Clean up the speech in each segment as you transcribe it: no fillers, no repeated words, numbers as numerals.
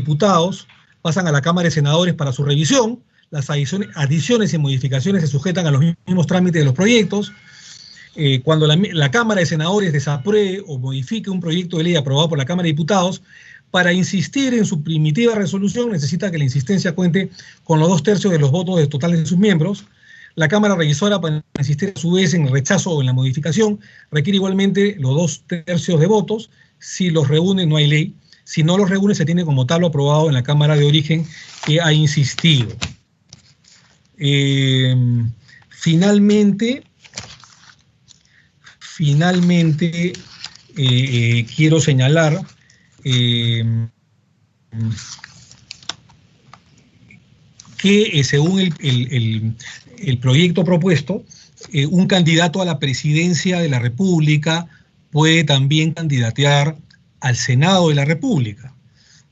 Diputados, pasan a la Cámara de Senadores para su revisión. Las adiciones y modificaciones se sujetan a los mismos trámites de los proyectos. Cuando la Cámara de Senadores desapruebe o modifique un proyecto de ley aprobado por la Cámara de Diputados, para insistir en su primitiva resolución necesita que la insistencia cuente con los 2/3 de los votos totales de sus miembros. La Cámara Revisora, para insistir a su vez en el rechazo o en la modificación, requiere igualmente los 2/3 de votos. Si los reúne, no hay ley. Si no los reúne, se tiene como tal lo aprobado en la Cámara de Origen que ha insistido. Finalmente, quiero señalar que según el proyecto propuesto, un candidato a la presidencia de la República puede también candidatear al Senado de la República.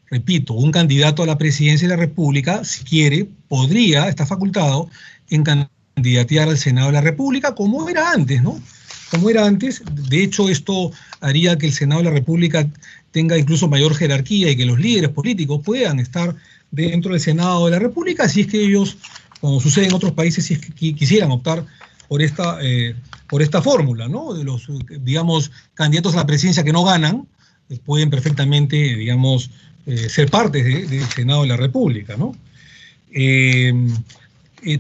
Repito, un candidato a la presidencia de la República, si quiere, podría, está facultado en candidatear al Senado de la República, como era antes, ¿no? Como era antes. De hecho, esto haría que el Senado de la República tenga incluso mayor jerarquía y que los líderes políticos puedan estar dentro del Senado de la República, si es que ellos, como sucede en otros países, si es que quisieran optar por esta fórmula, ¿no? De los, digamos, candidatos a la presidencia que no ganan, pueden perfectamente, digamos, ser parte del Senado de la República, ¿no?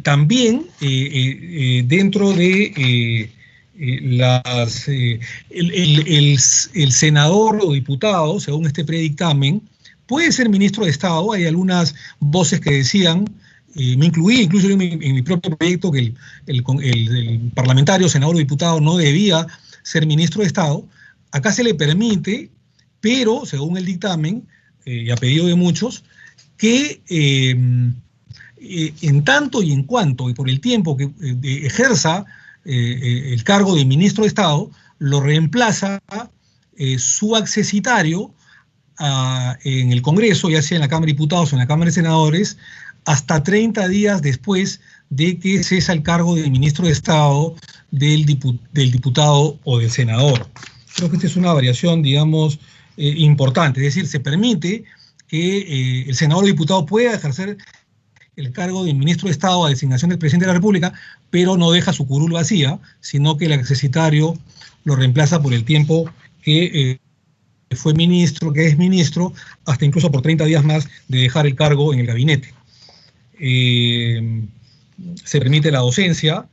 También dentro de el senador o diputado, según este predictamen, puede ser ministro de Estado. Hay algunas voces que decían, me incluí incluso en mi propio proyecto, que el parlamentario, senador o diputado no debía ser ministro de Estado. Acá se le permite, pero según el dictamen, y a pedido de muchos, que en tanto y en cuanto y por el tiempo que ejerza el cargo de ministro de Estado, lo reemplaza su accesitario en el Congreso, ya sea en la Cámara de Diputados o en la Cámara de Senadores, hasta 30 días después de que cesa el cargo de ministro de Estado del diputado o del senador. Creo que esta es una variación, digamos, importante. Es decir, se permite que el senador o diputado pueda ejercer el cargo de ministro de Estado a designación del presidente de la República, pero no deja su curul vacía, sino que el accesitario lo reemplaza por el tiempo que fue ministro, que es ministro, hasta incluso por 30 días más de dejar el cargo en el gabinete. Se permite la docencia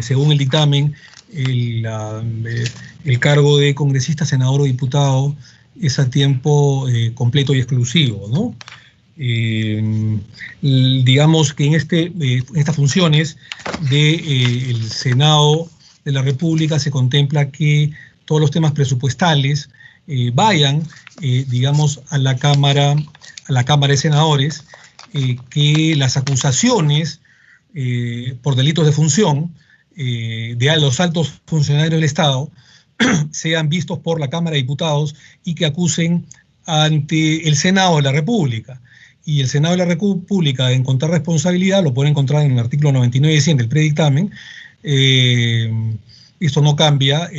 según el dictamen, el cargo de congresista, senador o diputado es a tiempo completo y exclusivo, ¿no? Digamos que en estas funciones del Senado de la República se contempla que todos los temas presupuestales vayan, digamos, a la Cámara de Senadores, que las acusaciones por delitos de función de los altos funcionarios del Estado sean vistos por la Cámara de Diputados y que acusen ante el Senado de la República. Y el Senado de la República, de encontrar responsabilidad, lo puede encontrar en el artículo 99 y 100 del predictamen. Esto no cambia,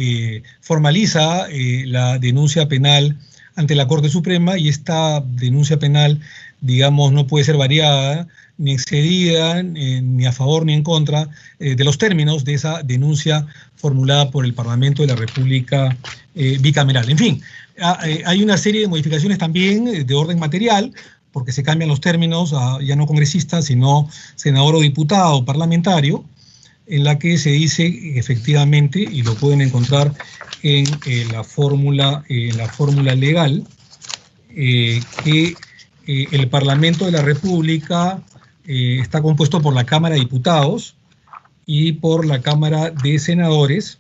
formaliza la denuncia penal ante la Corte Suprema, y esta denuncia penal, digamos, no puede ser variada ni excedida, ni a favor ni en contra de los términos de esa denuncia formulada por el Parlamento de la República bicameral. En fin, hay una serie de modificaciones también de orden material, porque se cambian los términos a ya no congresista, sino senador o diputado o parlamentario, en la que se dice efectivamente, y lo pueden encontrar en la fórmula legal, que el Parlamento de la República está compuesto por la Cámara de Diputados y por la Cámara de Senadores,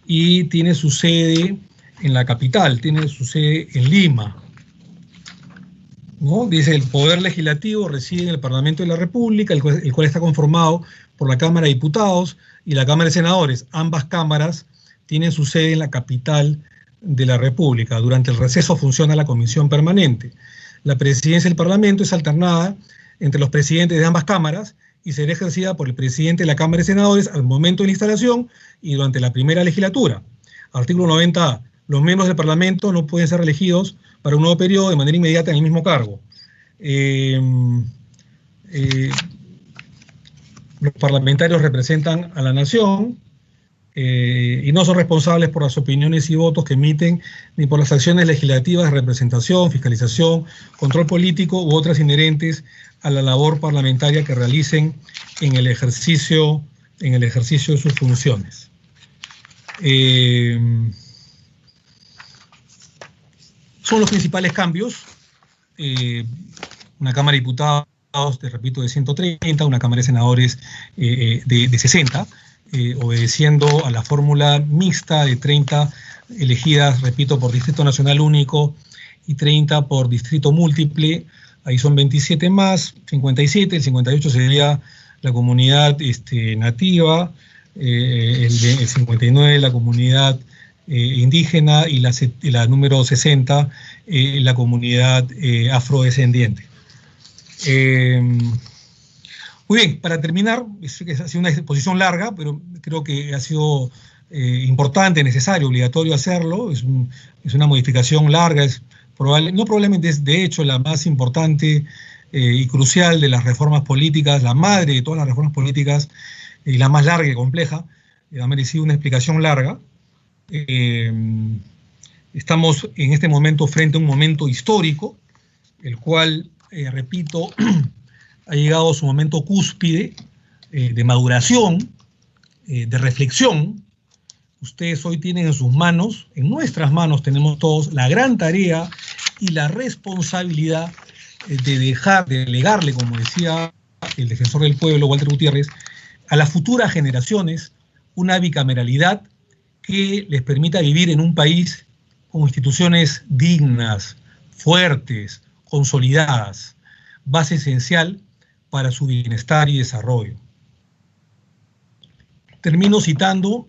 y tiene su sede en la capital, tiene su sede en Lima, ¿no? Dice: el Poder Legislativo reside en el Parlamento de la República, el cual está conformado por la Cámara de Diputados y la Cámara de Senadores. Ambas cámaras tienen su sede en la capital de la República. Durante el receso funciona la Comisión Permanente. La presidencia del Parlamento es alternada entre los presidentes de ambas cámaras y será ejercida por el presidente de la Cámara de Senadores al momento de la instalación y durante la primera legislatura. Artículo 90A. Los miembros del Parlamento no pueden ser elegidos para un nuevo periodo de manera inmediata en el mismo cargo. Los parlamentarios representan a la nación y no son responsables por las opiniones y votos que emiten ni por las acciones legislativas de representación, fiscalización, control político u otras inherentes a la labor parlamentaria que realicen en el ejercicio de sus funciones. Son los principales cambios. Una Cámara de Diputados, te repito, de 130, una Cámara de Senadores de 60, obedeciendo a la fórmula mixta de 30 elegidas, repito, por Distrito Nacional Único y 30 por Distrito Múltiple. Ahí son 27 más, 57, el 58 sería la comunidad nativa, el 59 la comunidad indígena y la número 60 la comunidad afrodescendiente. Muy bien, para terminar, ha sido una exposición larga, pero creo que ha sido importante, necesario, obligatorio hacerlo. Es una modificación larga, probablemente es de hecho la más importante y crucial de las reformas políticas, la madre de todas las reformas políticas y la más larga y compleja. Ha merecido una explicación larga. Estamos en este momento frente a un momento histórico, el cual, repito, ha llegado a su momento cúspide de maduración, de reflexión. Ustedes hoy tienen en sus manos, en nuestras manos tenemos todos la gran tarea y la responsabilidad de delegarle, como decía el defensor del pueblo, Walter Gutiérrez, a las futuras generaciones una bicameralidad que les permita vivir en un país con instituciones dignas, fuertes, consolidadas, base esencial para su bienestar y desarrollo. Termino citando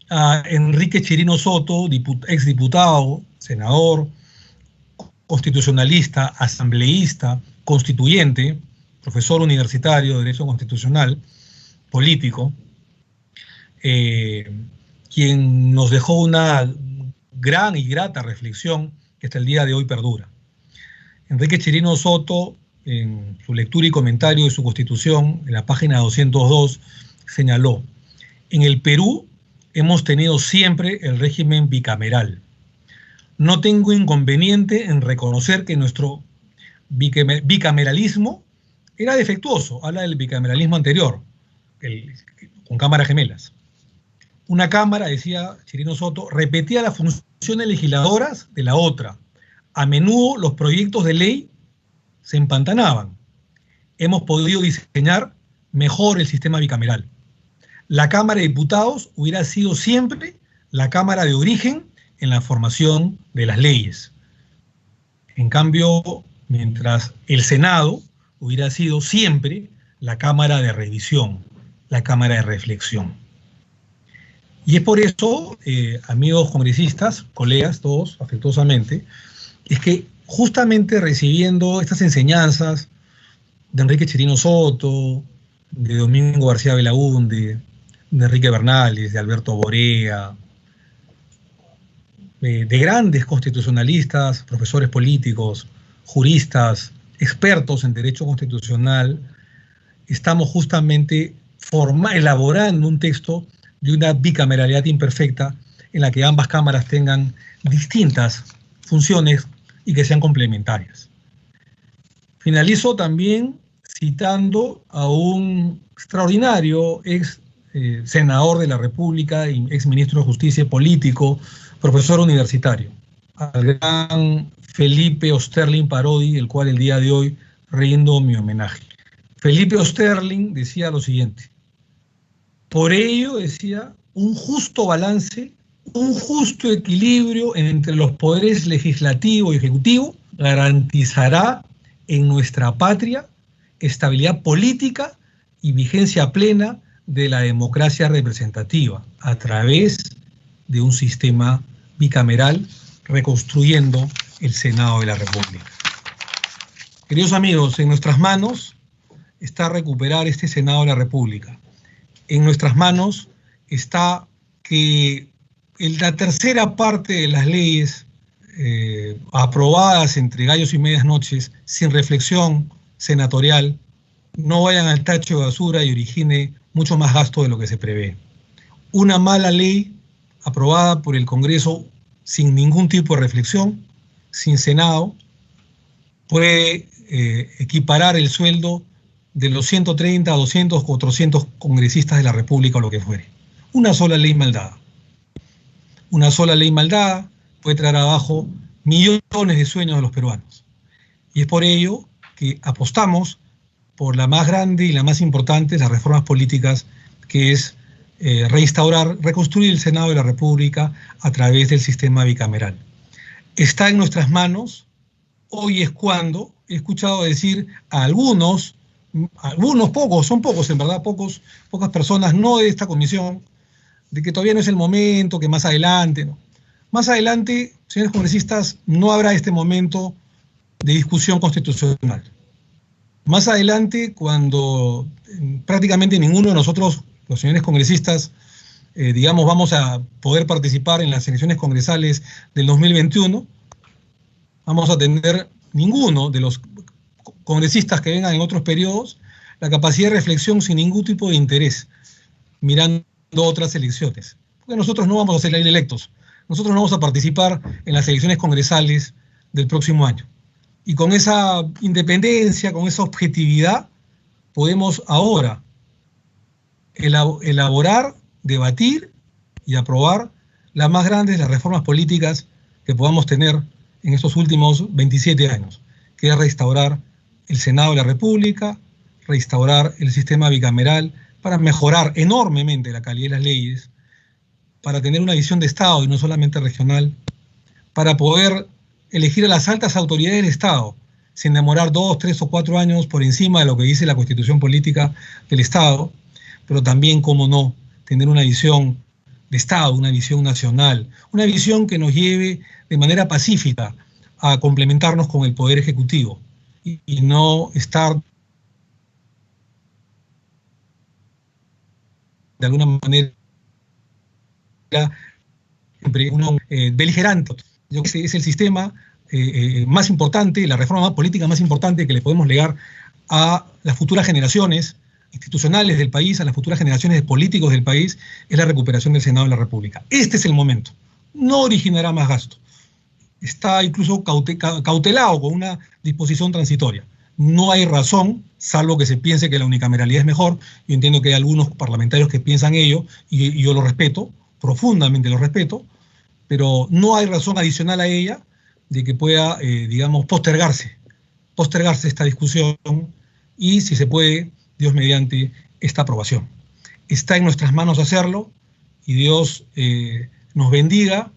a Enrique Chirino Soto, exdiputado, senador, constitucionalista, asambleísta, constituyente, profesor universitario de Derecho Constitucional, político, quien nos dejó una gran y grata reflexión que hasta el día de hoy perdura. Enrique Chirino Soto, en su lectura y comentario de su Constitución, en la página 202, señaló: en el Perú hemos tenido siempre el régimen bicameral. No tengo inconveniente en reconocer que nuestro bicameralismo era defectuoso. Habla del bicameralismo anterior, con cámaras gemelas. Una cámara, decía Chirino Soto, repetía las funciones legisladoras de la otra. A menudo los proyectos de ley se empantanaban. Hemos podido diseñar mejor el sistema bicameral. La Cámara de Diputados hubiera sido siempre la cámara de origen en la formación de las leyes. En cambio, mientras el Senado hubiera sido siempre la cámara de revisión, la cámara de reflexión. Y es por eso, amigos congresistas, colegas, todos afectuosamente, es que justamente recibiendo estas enseñanzas de Enrique Chirino Soto, de Domingo García Belaúnde, de Enrique Bernales, de Alberto Borea, de grandes constitucionalistas, profesores políticos, juristas, expertos en derecho constitucional, estamos justamente elaborando un texto de una bicameralidad imperfecta en la que ambas cámaras tengan distintas funciones y que sean complementarias. Finalizo también citando a un extraordinario ex senador de la República y ex ministro de Justicia y político, profesor universitario, al gran Felipe Osterling Parodi, el cual el día de hoy rindo mi homenaje. Felipe Osterling decía lo siguiente: por ello, decía, un justo balance, un justo equilibrio entre los poderes legislativo y ejecutivo garantizará en nuestra patria estabilidad política y vigencia plena de la democracia representativa a través de un sistema bicameral reconstruyendo el Senado de la República. Queridos amigos, en nuestras manos está recuperar este Senado de la República. En nuestras manos está que la tercera parte de las leyes aprobadas entre gallos y medias noches, sin reflexión senatorial, no vayan al tacho de basura y origine mucho más gasto de lo que se prevé. Una mala ley aprobada por el Congreso sin ningún tipo de reflexión, sin Senado, puede equiparar el sueldo de los 130, 200, 400 congresistas de la República o lo que fuere. Una sola ley maldada. Una sola ley maldada puede traer abajo millones de sueños de los peruanos. Y es por ello que apostamos por la más grande y la más importante de las reformas políticas, que es reconstruir el Senado de la República a través del sistema bicameral. Está en nuestras manos. Hoy es cuando he escuchado decir a algunos pocos, son pocos en verdad, pocas personas, no de esta comisión, de que todavía no es el momento, que más adelante, ¿no? Más adelante, señores congresistas, no habrá este momento de discusión constitucional. Más adelante, cuando prácticamente ninguno de nosotros, los señores congresistas, digamos, vamos a poder participar en las elecciones congresales del 2021, vamos a tener ninguno de los congresistas que vengan en otros periodos la capacidad de reflexión sin ningún tipo de interés, mirando otras elecciones. Porque nosotros no vamos a ser electos, nosotros no vamos a participar en las elecciones congresales del próximo año. Y con esa independencia, con esa objetividad, podemos ahora elaborar, debatir y aprobar las más grandes de las reformas políticas que podamos tener en estos últimos 27 años, que es restaurar el Senado de la República, restaurar el sistema bicameral para mejorar enormemente la calidad de las leyes, para tener una visión de Estado y no solamente regional, para poder elegir a las altas autoridades del Estado, sin demorar 2, 3 o 4 años por encima de lo que dice la Constitución Política del Estado, pero también, cómo no, tener una visión de Estado, una visión nacional, una visión que nos lleve de manera pacífica a complementarnos con el Poder Ejecutivo y no estar de alguna manera beligerante. Yo creo que es el sistema más importante, la reforma política más importante que le podemos legar a las futuras generaciones institucionales del país, a las futuras generaciones de políticos del país, es la recuperación del Senado de la República. Este es el momento. No originará más gasto. Está incluso cautelado con una disposición transitoria. No hay razón, salvo que se piense que la unicameralidad es mejor. Yo entiendo que hay algunos parlamentarios que piensan ello, y yo lo respeto, profundamente lo respeto, pero no hay razón adicional a ella de que pueda, digamos, postergarse esta discusión y, si se puede, Dios mediante, esta aprobación. Está en nuestras manos hacerlo y Dios nos bendiga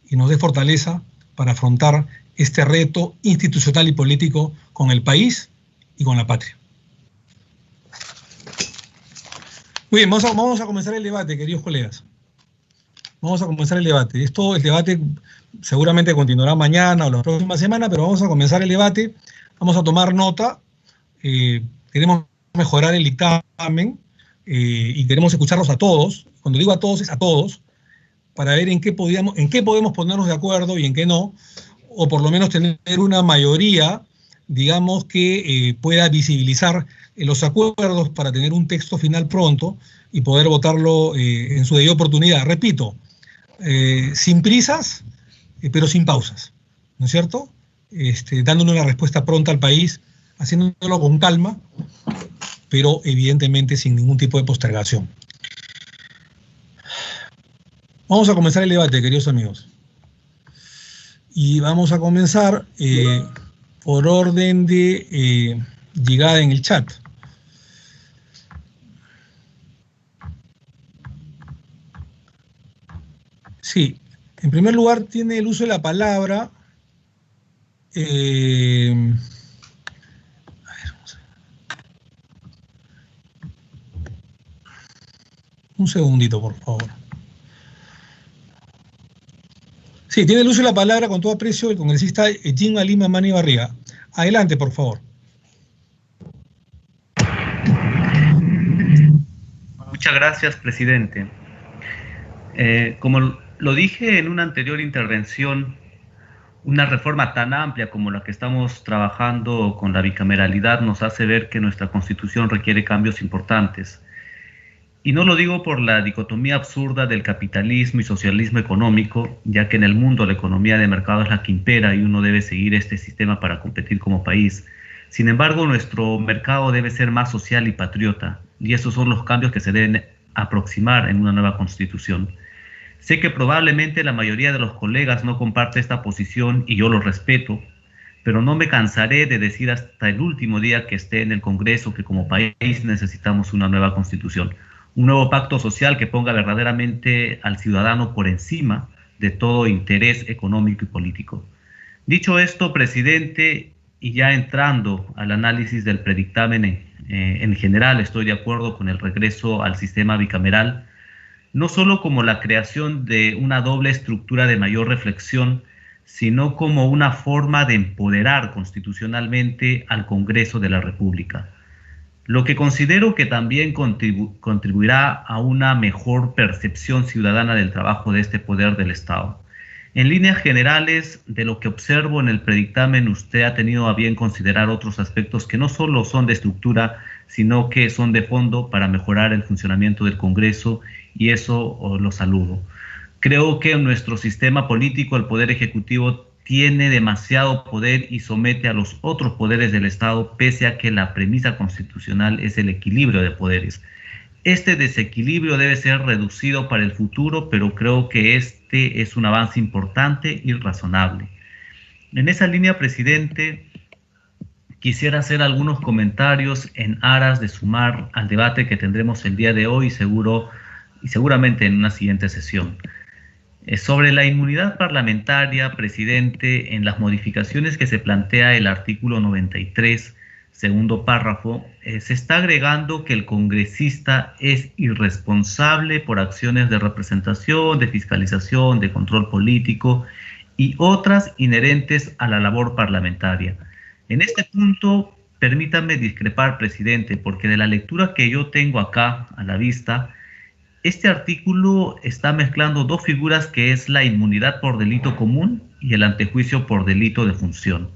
y nos dé fortaleza para afrontar este reto institucional y político con el país y con la patria. Muy bien, vamos a comenzar el debate, queridos colegas. Vamos a comenzar el debate. El debate seguramente continuará mañana o la próxima semana, pero vamos a comenzar el debate. Vamos a tomar nota. Queremos mejorar el dictamen y queremos escucharlos a todos. Cuando digo a todos, es a todos, para ver en qué podemos ponernos de acuerdo y en qué no, o por lo menos tener una mayoría, digamos, que pueda visibilizar los acuerdos para tener un texto final pronto y poder votarlo en su debida oportunidad. Repito, sin prisas, pero sin pausas, ¿no es cierto? Dándole una respuesta pronta al país, haciéndolo con calma, pero evidentemente sin ningún tipo de postergación. Vamos a comenzar el debate, queridos amigos. Y vamos a comenzar por orden de llegada en el chat. Sí, en primer lugar tiene el uso de la palabra. Un segundito, por favor. Sí, tiene el uso de la palabra con todo aprecio el congresista Jim Lima Mani Barriga. Adelante, por favor. Muchas gracias, presidente. Como lo dije en una anterior intervención, Una reforma tan amplia como la que estamos trabajando con la bicameralidad nos hace ver que nuestra Constitución requiere cambios importantes. Y no lo digo por la dicotomía absurda del capitalismo y socialismo económico, ya que en el mundo la economía de mercado es la que impera y uno debe seguir este sistema para competir como país. Sin embargo, nuestro mercado debe ser más social y patriota, y esos son los cambios que se deben aproximar en una nueva Constitución. Sé que probablemente la mayoría de los colegas no comparte esta posición y yo lo respeto, pero no me cansaré de decir hasta el último día que esté en el Congreso que como país necesitamos una nueva Constitución, un nuevo pacto social que ponga verdaderamente al ciudadano por encima de todo interés económico y político. Dicho esto, presidente, y ya entrando al análisis del predictamen en general, estoy de acuerdo con el regreso al sistema bicameral, no solo como la creación de una doble estructura de mayor reflexión, sino como una forma de empoderar constitucionalmente al Congreso de la República. Lo que considero que también contribuirá a una mejor percepción ciudadana del trabajo de este poder del Estado. En líneas generales, de lo que observo en el predictamen, usted ha tenido a bien considerar otros aspectos que no solo son de estructura, sino que son de fondo para mejorar el funcionamiento del Congreso, y eso lo saludo. Creo que en nuestro sistema político el Poder Ejecutivo tiene demasiado poder y somete a los otros poderes del Estado, pese a que la premisa constitucional es el equilibrio de poderes. Este desequilibrio debe ser reducido para el futuro, pero creo que este es un avance importante y razonable. En esa línea, presidente, quisiera hacer algunos comentarios en aras de sumar al debate que tendremos el día de hoy y seguramente en una siguiente sesión. Sobre la inmunidad parlamentaria, presidente, en las modificaciones que se plantea el artículo 93, segundo párrafo, se está agregando que el congresista es irresponsable por acciones de representación, de fiscalización, de control político y otras inherentes a la labor parlamentaria. En este punto, permítame discrepar, presidente, porque de la lectura que yo tengo acá a la vista, este artículo está mezclando dos figuras que es la inmunidad por delito común y el antejuicio por delito de función.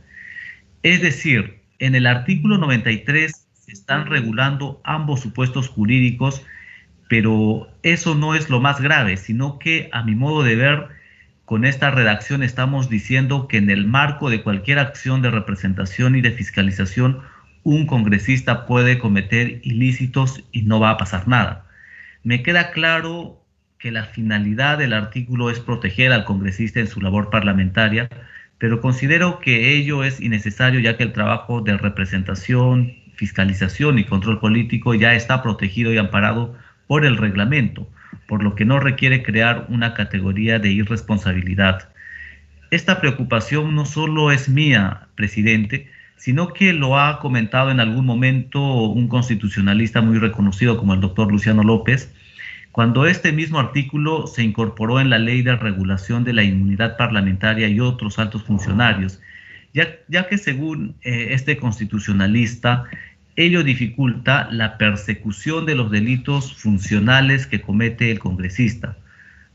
Es decir, en el artículo 93 se están regulando ambos supuestos jurídicos, pero eso no es lo más grave, sino que a mi modo de ver, con esta redacción estamos diciendo que en el marco de cualquier acción de representación y de fiscalización, un congresista puede cometer ilícitos y no va a pasar nada. Me queda claro que la finalidad del artículo es proteger al congresista en su labor parlamentaria, pero considero que ello es innecesario ya que el trabajo de representación, fiscalización y control político ya está protegido y amparado por el reglamento, por lo que no requiere crear una categoría de irresponsabilidad. Esta preocupación no solo es mía, presidente, sino que lo ha comentado en algún momento un constitucionalista muy reconocido como el doctor Luciano López, cuando este mismo artículo se incorporó en la Ley de Regulación de la Inmunidad Parlamentaria y otros altos funcionarios, ya que según este constitucionalista, ello dificulta la persecución de los delitos funcionales que comete el congresista.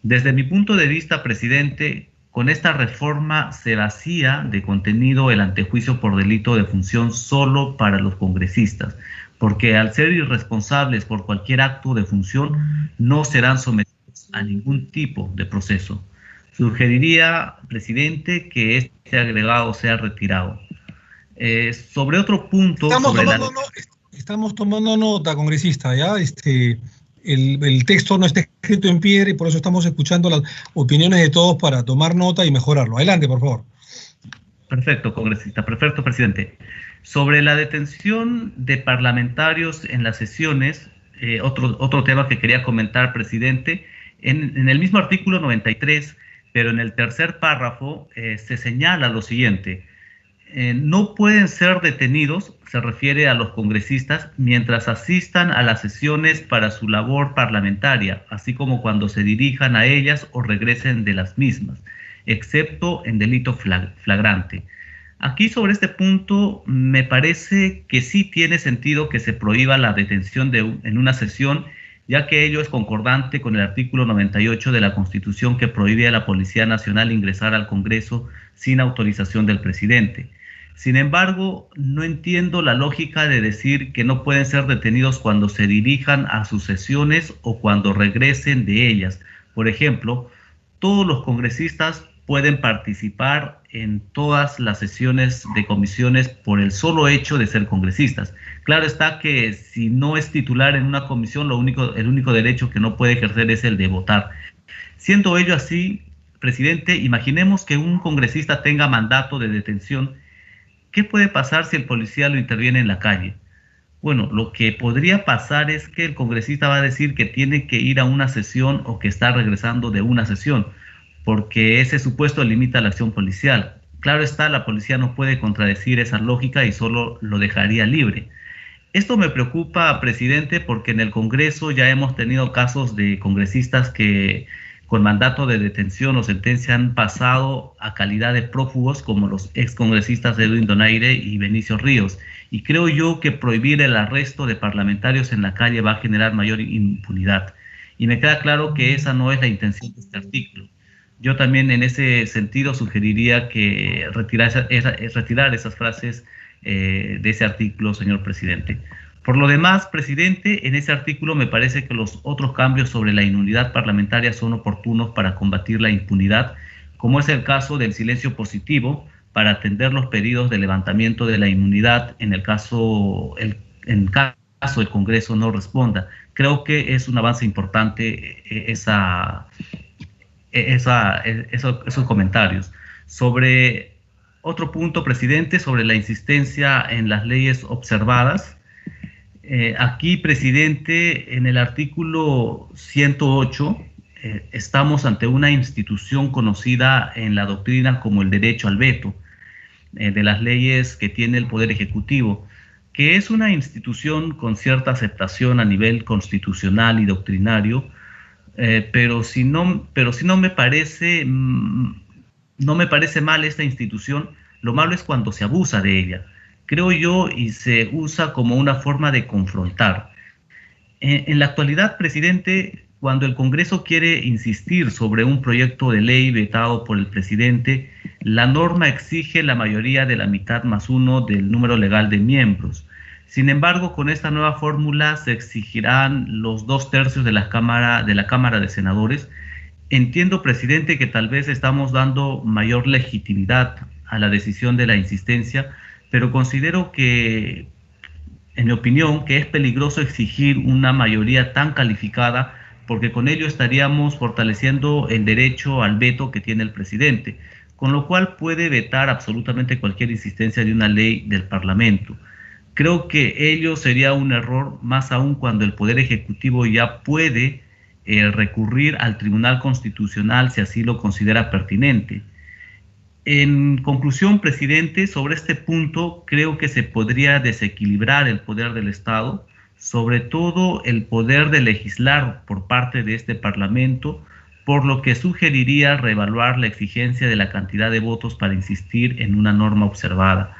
Desde mi punto de vista, presidente, con esta reforma se vacía de contenido el antejuicio por delito de función solo para los congresistas, porque al ser irresponsables por cualquier acto de función no serán sometidos a ningún tipo de proceso. Sugeriría, presidente, que este agregado sea retirado. Sobre otro punto... Estamos tomando nota, congresista, ¿ya? El texto no está escrito en piedra y por eso estamos escuchando las opiniones de todos para tomar nota y mejorarlo. Adelante, por favor. Perfecto, congresista. Perfecto, presidente. Sobre la detención de parlamentarios en las sesiones, otro tema que quería comentar, presidente, en el mismo artículo 93, pero en el tercer párrafo, se señala lo siguiente: no pueden ser detenidos, se refiere a los congresistas, mientras asistan a las sesiones para su labor parlamentaria, así como cuando se dirijan a ellas o regresen de las mismas, excepto en delito flagrante. Aquí sobre este punto me parece que sí tiene sentido que se prohíba la detención en una sesión ya que ello es concordante con el artículo 98 de la Constitución que prohíbe a la Policía Nacional ingresar al Congreso sin autorización del presidente. Sin embargo, no entiendo la lógica de decir que no pueden ser detenidos cuando se dirijan a sus sesiones o cuando regresen de ellas. Por ejemplo, todos los congresistas pueden participar en todas las sesiones de comisiones por el solo hecho de ser congresistas. Claro está que si no es titular en una comisión, el único derecho que no puede ejercer es el de votar. Siendo ello así, presidente, imaginemos que un congresista tenga mandato de detención. ¿Qué puede pasar si el policía lo interviene en la calle? Bueno, lo que podría pasar es que el congresista va a decir que tiene que ir a una sesión o que está regresando de una sesión, porque ese supuesto limita la acción policial. Claro está, la policía no puede contradecir esa lógica y solo lo dejaría libre. Esto me preocupa, presidente, porque en el Congreso ya hemos tenido casos de congresistas que con mandato de detención o sentencia han pasado a calidad de prófugos, como los excongresistas Edwin Donaire y Benicio Ríos. Y creo yo que prohibir el arresto de parlamentarios en la calle va a generar mayor impunidad. Y me queda claro que esa no es la intención de este artículo. Yo también en ese sentido sugeriría que retirar esas frases de ese artículo, señor presidente. Por lo demás, presidente, en ese artículo me parece que los otros cambios sobre la inmunidad parlamentaria son oportunos para combatir la impunidad, como es el caso del silencio positivo para atender los pedidos de levantamiento de la inmunidad en caso el Congreso no responda. Creo que es un avance importante esos comentarios. Sobre otro punto, presidente, sobre la insistencia en las leyes observadas. Aquí, presidente, en el artículo 108, estamos ante una institución conocida en la doctrina como el derecho al veto de las leyes que tiene el Poder Ejecutivo, que es una institución con cierta aceptación a nivel constitucional y doctrinario, pero si no me parece mal esta institución. Lo malo es cuando se abusa de ella, creo yo, y se usa como una forma de confrontar. En la actualidad, presidente, cuando el Congreso quiere insistir sobre un proyecto de ley vetado por el presidente, la norma exige la mayoría de la mitad más uno del número legal de miembros. Sin embargo, con esta nueva fórmula se exigirán los 2/3 de la Cámara de Senadores. Entiendo, presidente, que tal vez estamos dando mayor legitimidad a la decisión de la insistencia, pero considero que, en mi opinión, que es peligroso exigir una mayoría tan calificada, porque con ello estaríamos fortaleciendo el derecho al veto que tiene el presidente, con lo cual puede vetar absolutamente cualquier insistencia de una ley del Parlamento. Creo que ello sería un error, más aún cuando el Poder Ejecutivo ya puede recurrir al Tribunal Constitucional si así lo considera pertinente. En conclusión, presidente, sobre este punto creo que se podría desequilibrar el poder del Estado, sobre todo el poder de legislar por parte de este Parlamento, por lo que sugeriría reevaluar la exigencia de la cantidad de votos para insistir en una norma observada.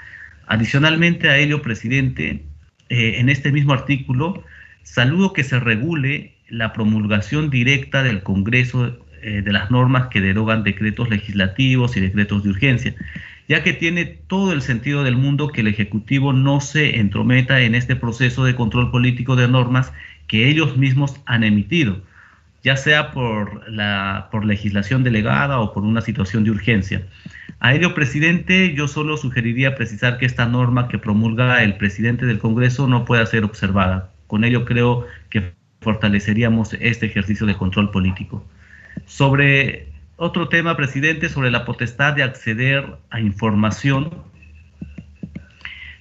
Adicionalmente a ello, presidente, en este mismo artículo, saludo que se regule la promulgación directa del Congreso de las normas que derogan decretos legislativos y decretos de urgencia, ya que tiene todo el sentido del mundo que el Ejecutivo no se entrometa en este proceso de control político de normas que ellos mismos han emitido, ya sea por legislación delegada o por una situación de urgencia. A ello, presidente, yo solo sugeriría precisar que esta norma que promulga el presidente del Congreso no pueda ser observada. Con ello creo que fortaleceríamos este ejercicio de control político. Sobre otro tema, presidente, sobre la potestad de acceder a información.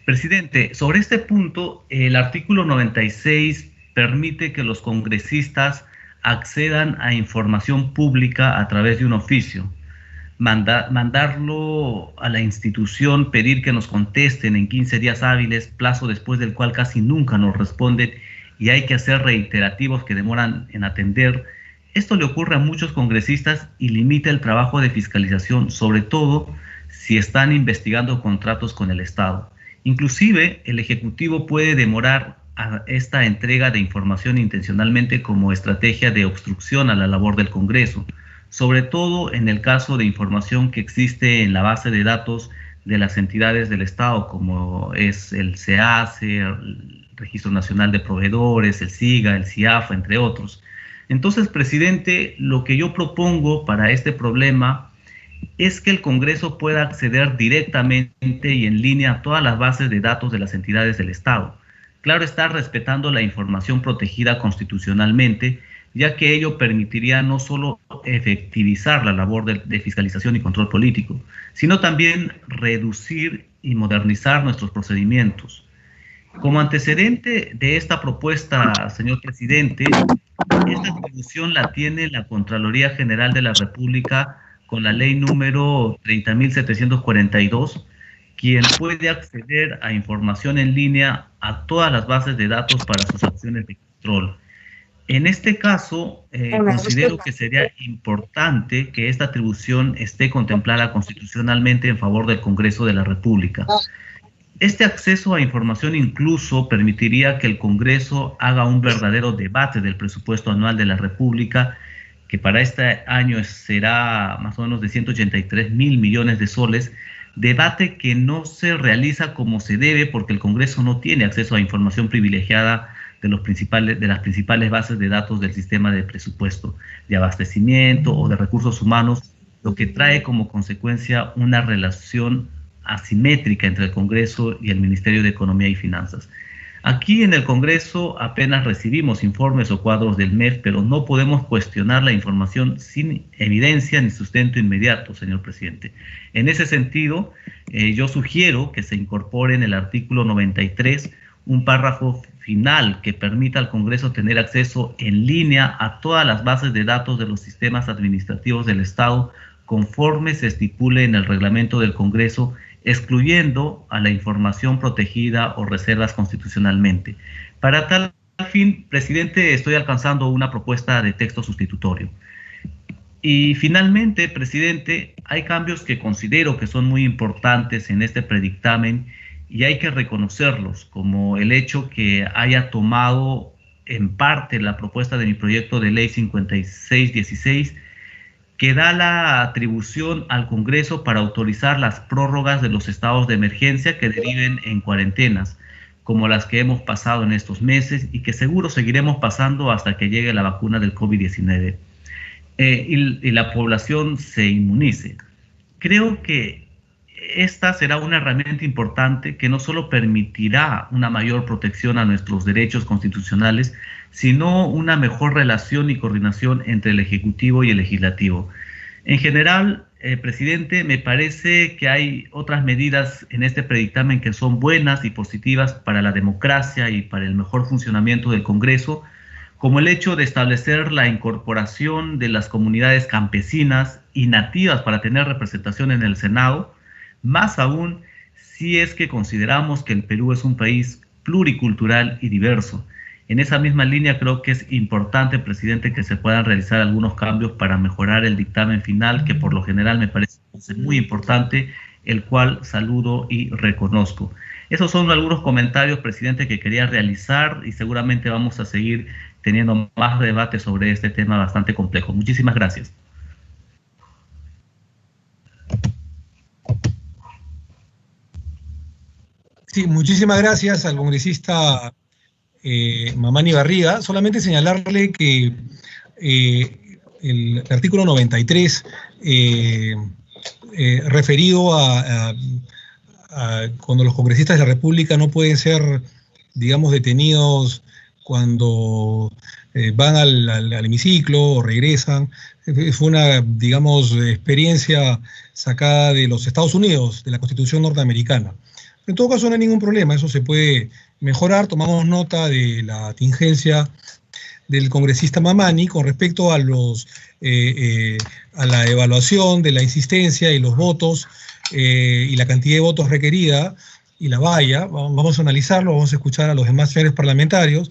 Presidente, sobre este punto, el artículo 96 permite que los congresistas accedan a información pública a través de un oficio. Mandarlo a la institución, pedir que nos contesten en 15 días hábiles, plazo después del cual casi nunca nos responden y hay que hacer reiterativos que demoran en atender. Esto le ocurre a muchos congresistas y limita el trabajo de fiscalización, sobre todo si están investigando contratos con el Estado. Inclusive, el Ejecutivo puede demorar a esta entrega de información intencionalmente como estrategia de obstrucción a la labor del Congreso, sobre todo en el caso de información que existe en la base de datos de las entidades del Estado, como es el SEACE, el Registro Nacional de Proveedores, el SIGA, el CIAFA, entre otros. Entonces, presidente, lo que yo propongo para este problema es que el Congreso pueda acceder directamente y en línea a todas las bases de datos de las entidades del Estado. Claro está, respetando la información protegida constitucionalmente, ya que ello permitiría no solo efectivizar la labor de fiscalización y control político, sino también reducir y modernizar nuestros procedimientos. Como antecedente de esta propuesta, señor presidente, esta atribución la tiene la Contraloría General de la República con la ley número 30.742, quien puede acceder a información en línea a todas las bases de datos para sus acciones de control. En este caso, considero que sería importante que esta atribución esté contemplada constitucionalmente en favor del Congreso de la República. Este acceso a información incluso permitiría que el Congreso haga un verdadero debate del presupuesto anual de la República, que para este año será más o menos de 183.000 millones de soles, debate que no se realiza como se debe porque el Congreso no tiene acceso a información privilegiada de las principales bases de datos del sistema de presupuesto, de abastecimiento o de recursos humanos, lo que trae como consecuencia una relación asimétrica entre el Congreso y el Ministerio de Economía y Finanzas. Aquí en el Congreso apenas recibimos informes o cuadros del MEF, pero no podemos cuestionar la información sin evidencia ni sustento inmediato, señor presidente. En ese sentido, yo sugiero que se incorpore en el artículo 93 un párrafo final que permita al Congreso tener acceso en línea a todas las bases de datos de los sistemas administrativos del Estado conforme se estipule en el reglamento del Congreso, excluyendo a la información protegida o reservas constitucionalmente. Para tal fin, presidente, estoy alcanzando una propuesta de texto sustitutorio. Y finalmente, presidente, hay cambios que considero que son muy importantes en este predictamen y hay que reconocerlos, como el hecho que haya tomado en parte la propuesta de mi proyecto de ley 5616, que da la atribución al Congreso para autorizar las prórrogas de los estados de emergencia que deriven en cuarentenas, como las que hemos pasado en estos meses y que seguro seguiremos pasando hasta que llegue la vacuna del COVID-19 y la población se inmunice. Creo que esta será una herramienta importante que no solo permitirá una mayor protección a nuestros derechos constitucionales, sino una mejor relación y coordinación entre el Ejecutivo y el Legislativo. En general, presidente, me parece que hay otras medidas en este predictamen que son buenas y positivas para la democracia y para el mejor funcionamiento del Congreso, como el hecho de establecer la incorporación de las comunidades campesinas y nativas para tener representación en el Senado, más aún si es que consideramos que el Perú es un país pluricultural y diverso. En esa misma línea creo que es importante, presidente, que se puedan realizar algunos cambios para mejorar el dictamen final, que por lo general me parece muy importante, el cual saludo y reconozco. Esos son algunos comentarios, presidente, que quería realizar y seguramente vamos a seguir teniendo más debate sobre este tema bastante complejo. Muchísimas gracias. Sí, muchísimas gracias al congresista Mamani Barriga. Solamente señalarle que el artículo 93 referido a cuando los congresistas de la República no pueden ser, digamos, detenidos cuando van al hemiciclo o regresan, fue una, digamos, experiencia sacada de los Estados Unidos, de la Constitución norteamericana. En todo caso, no hay ningún problema, eso se puede mejorar. Tomamos nota de la tingencia del congresista Mamani con respecto a la evaluación de la insistencia y los votos y la cantidad de votos requerida y la valla. Vamos a analizarlo, vamos a escuchar a los demás señores parlamentarios.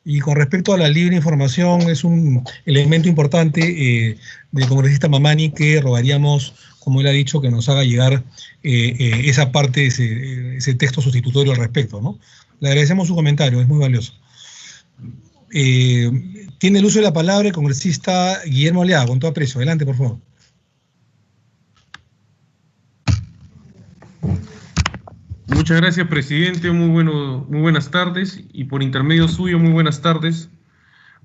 Y con respecto a la libre información, es un elemento importante del congresista Mamani que rogaríamos, como él ha dicho, que nos haga llegar esa parte ese texto sustitutorio al respecto, ¿no? Le agradecemos su comentario, es muy valioso. Tiene el uso de la palabra el congresista Guillermo Aliaga, con todo aprecio. Adelante, por favor. Muchas gracias, presidente. Muy buenas tardes. Y por intermedio suyo, muy buenas tardes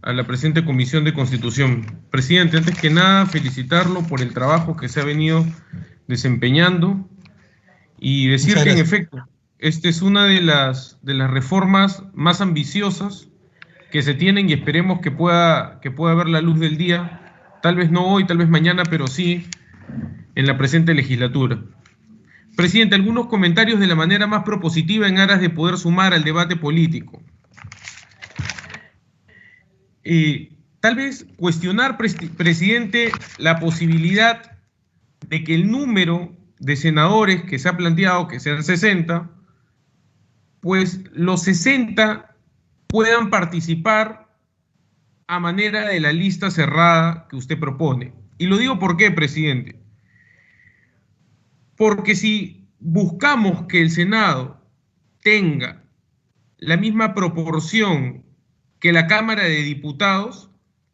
a la presente Comisión de Constitución. Presidente, antes que nada, felicitarlo por el trabajo que se ha venido desempeñando y decir que, en efecto, esta es una de las reformas más ambiciosas que se tienen y esperemos que pueda ver la luz del día, tal vez no hoy, tal vez mañana, pero sí en la presente legislatura. Presidente, algunos comentarios de la manera más propositiva en aras de poder sumar al debate político. Tal vez cuestionar, presidente, la posibilidad de que el número de senadores que se ha planteado, que sean 60, pues los 60 puedan participar a manera de la lista cerrada que usted propone. Y lo digo ¿por qué, presidente? Porque si buscamos que el Senado tenga la misma proporción que la Cámara de Diputados,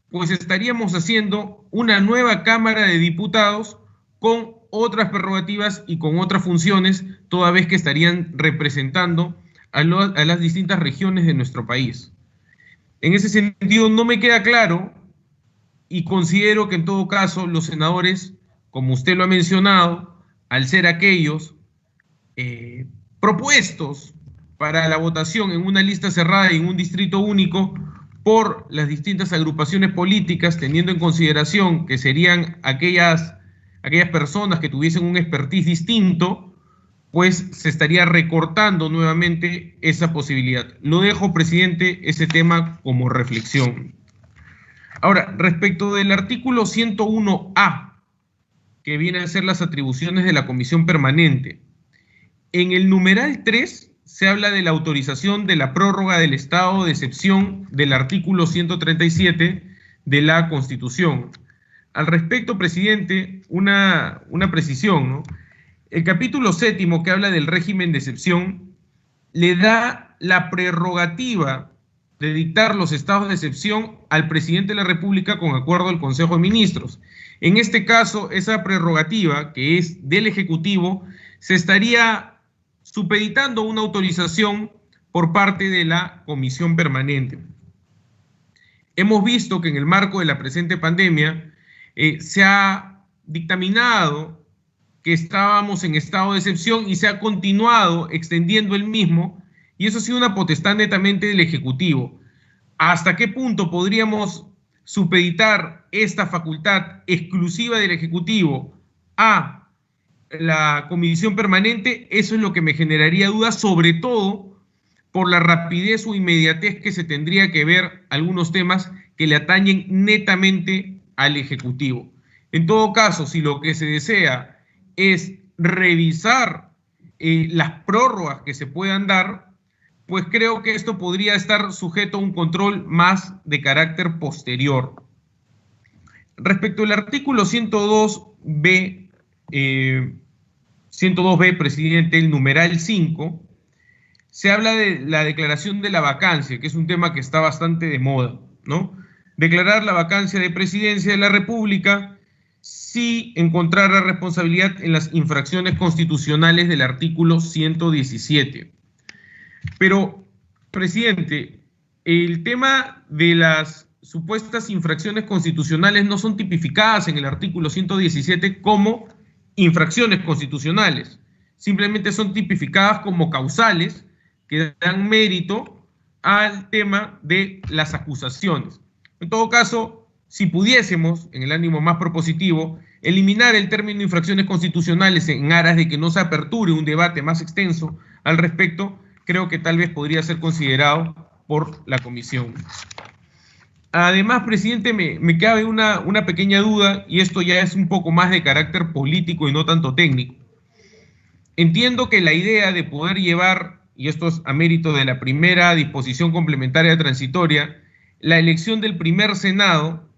pues estaríamos haciendo una nueva Cámara de Diputados con otras prerrogativas y con otras funciones, toda vez que estarían representando a las distintas regiones de nuestro país. En ese sentido, no me queda claro y considero que en todo caso los senadores, como usted lo ha mencionado, al ser aquellos propuestos para la votación en una lista cerrada y en un distrito único por las distintas agrupaciones políticas, teniendo en consideración que serían aquellas personas que tuviesen un expertise distinto, pues se estaría recortando nuevamente esa posibilidad. Lo dejo, presidente, ese tema como reflexión. Ahora, respecto del artículo 101A, que viene a ser las atribuciones de la Comisión Permanente, en el numeral 3 se habla de la autorización de la prórroga del estado de excepción del artículo 137 de la Constitución. Al respecto, presidente, una precisión, ¿no? El capítulo 7, que habla del régimen de excepción, le da la prerrogativa de dictar los estados de excepción al presidente de la República con acuerdo del Consejo de Ministros. En este caso, esa prerrogativa, que es del Ejecutivo, se estaría supeditando una autorización por parte de la Comisión Permanente. Hemos visto que en el marco de la presente pandemia se ha dictaminado que estábamos en estado de excepción y se ha continuado extendiendo el mismo, y eso ha sido una potestad netamente del Ejecutivo. ¿Hasta qué punto podríamos supeditar esta facultad exclusiva del Ejecutivo a la Comisión Permanente? Eso es lo que me generaría dudas, sobre todo por la rapidez o inmediatez que se tendría que ver algunos temas que le atañen netamente al Ejecutivo. En todo caso, si lo que se desea es revisar las prórrogas que se puedan dar, pues creo que esto podría estar sujeto a un control más de carácter posterior. Respecto al artículo 102B, presidente, el numeral 5, se habla de la declaración de la vacancia, que es un tema que está bastante de moda, ¿no? Declarar la vacancia de presidencia de la República si encontrara responsabilidad en las infracciones constitucionales del artículo 117. Pero, presidente, el tema de las supuestas infracciones constitucionales no son tipificadas en el artículo 117 como infracciones constitucionales. Simplemente son tipificadas como causales que dan mérito al tema de las acusaciones. En todo caso, si pudiésemos, en el ánimo más propositivo, eliminar el término infracciones constitucionales en aras de que no se aperture un debate más extenso al respecto, creo que tal vez podría ser considerado por la comisión. Además, presidente, me cabe una pequeña duda, y esto ya es un poco más de carácter político y no tanto técnico. Entiendo que la idea de poder llevar, y esto es a mérito de la primera disposición complementaria transitoria, la elección del primer Senado,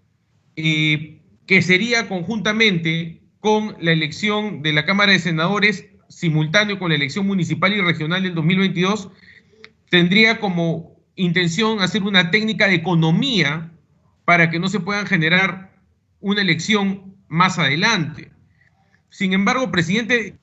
que sería conjuntamente con la elección de la Cámara de Senadores simultáneo con la elección municipal y regional del 2022, tendría como intención hacer una técnica de economía para que no se puedan generar una elección más adelante. Sin embargo, presidente,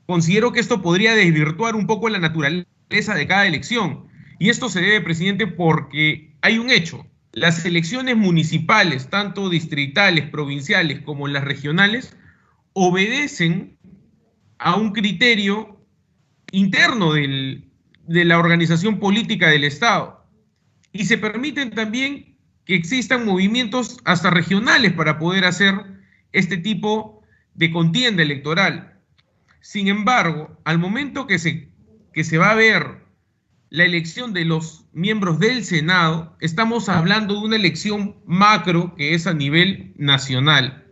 considero que esto podría desvirtuar un poco la naturaleza de cada elección. Y esto se debe, presidente, porque hay un hecho. Las elecciones municipales, tanto distritales, provinciales como las regionales, obedecen a un criterio interno de la organización política del Estado. Y se permiten también que existan movimientos hasta regionales para poder hacer este tipo de contienda electoral. Sin embargo, al momento que se va a ver la elección de los miembros del Senado, estamos hablando de una elección macro que es a nivel nacional.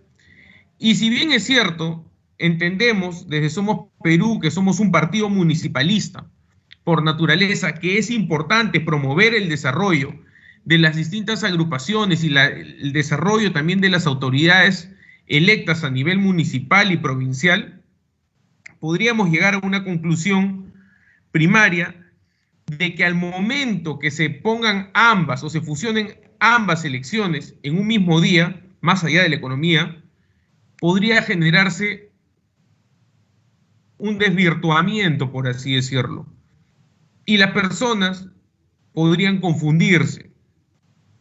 Y si bien es cierto, entendemos desde Somos Perú que somos un partido municipalista por naturaleza, que es importante promover el desarrollo de las distintas agrupaciones y el desarrollo también de las autoridades electas a nivel municipal y provincial, podríamos llegar a una conclusión primaria de que al momento que se pongan ambas o se fusionen ambas elecciones en un mismo día, más allá de la economía, podría generarse un desvirtuamiento, por así decirlo. Y las personas podrían confundirse.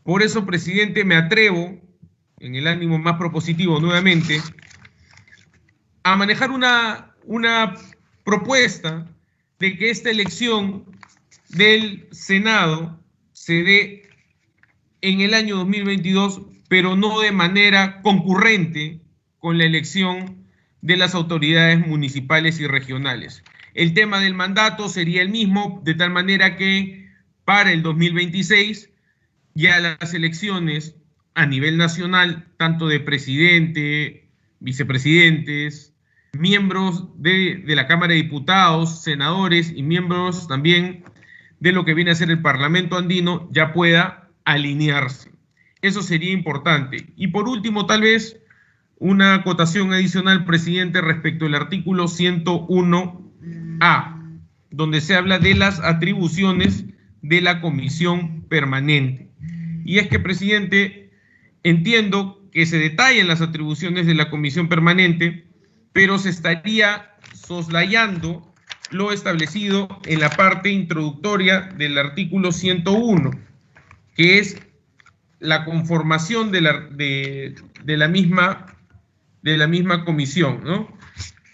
Por eso, presidente, me atrevo, en el ánimo más propositivo nuevamente, a manejar una propuesta de que esta elección del Senado se dé en el año 2022, pero no de manera concurrente con la elección de las autoridades municipales y regionales. El tema del mandato sería el mismo, de tal manera que para el 2026 ya las elecciones a nivel nacional, tanto de presidente, vicepresidentes, miembros de la Cámara de Diputados, senadores y miembros también de lo que viene a ser el Parlamento andino, ya pueda alinearse. Eso sería importante. Y por último, tal vez, una acotación adicional, presidente, respecto al artículo 101A, donde se habla de las atribuciones de la comisión permanente. Y es que, presidente, entiendo que se detallan las atribuciones de la comisión permanente, pero se estaría soslayando lo establecido en la parte introductoria del artículo 101, que es la conformación de la misma comisión, ¿no?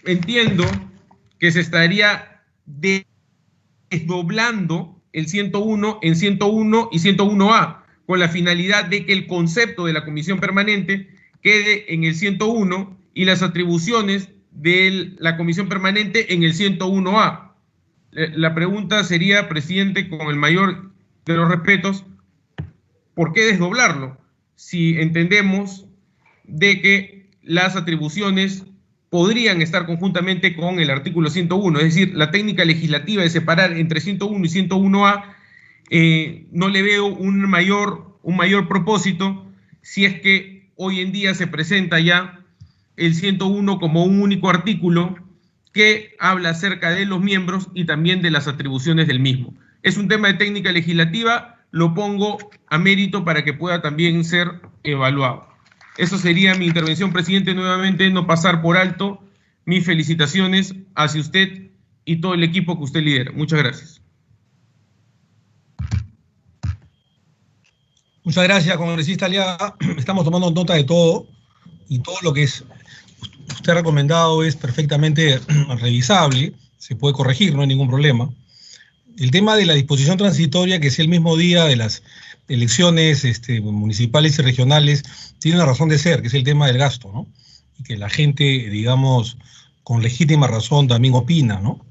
Entiendo que se estaría desdoblando el 101 en 101 y 101A, con la finalidad de que el concepto de la comisión permanente quede en el 101 y las atribuciones de la comisión permanente en el 101A. La pregunta sería, presidente, con el mayor de los respetos, ¿por qué desdoblarlo? Si entendemos de que las atribuciones podrían estar conjuntamente con el artículo 101, es decir, la técnica legislativa de separar entre 101 y 101A, no le veo un mayor propósito si es que hoy en día se presenta ya el 101 como un único artículo que habla acerca de los miembros y también de las atribuciones del mismo. Es un tema de técnica legislativa, lo pongo a mérito para que pueda también ser evaluado. Eso sería mi intervención, presidente. Nuevamente, no pasar por alto mis felicitaciones hacia usted y todo el equipo que usted lidera. Muchas gracias. Muchas gracias, congresista Aliaga. Estamos tomando nota de todo y todo lo que usted ha recomendado es perfectamente revisable, se puede corregir, no hay ningún problema. El tema de la disposición transitoria, que sea el mismo día de las elecciones municipales y regionales, tiene una razón de ser, que es el tema del gasto, ¿no? Y que la gente, digamos, con legítima razón también opina, ¿no?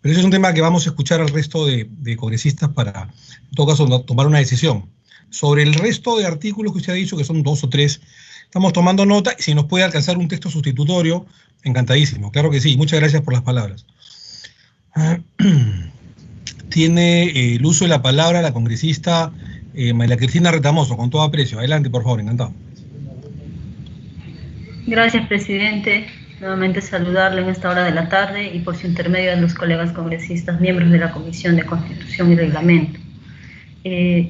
Pero ese es un tema que vamos a escuchar al resto de congresistas para, en todo caso, tomar una decisión. Sobre el resto de artículos que usted ha dicho, que son 2 o 3, estamos tomando nota, y si nos puede alcanzar un texto sustitutorio, encantadísimo. Claro que sí, muchas gracias por las palabras. Tiene el uso de la palabra la congresista María Cristina Retamoso, con todo aprecio. Adelante, por favor, encantado. Gracias, presidente. Nuevamente saludarle en esta hora de la tarde y por su intermedio a los colegas congresistas, miembros de la Comisión de Constitución y Reglamento.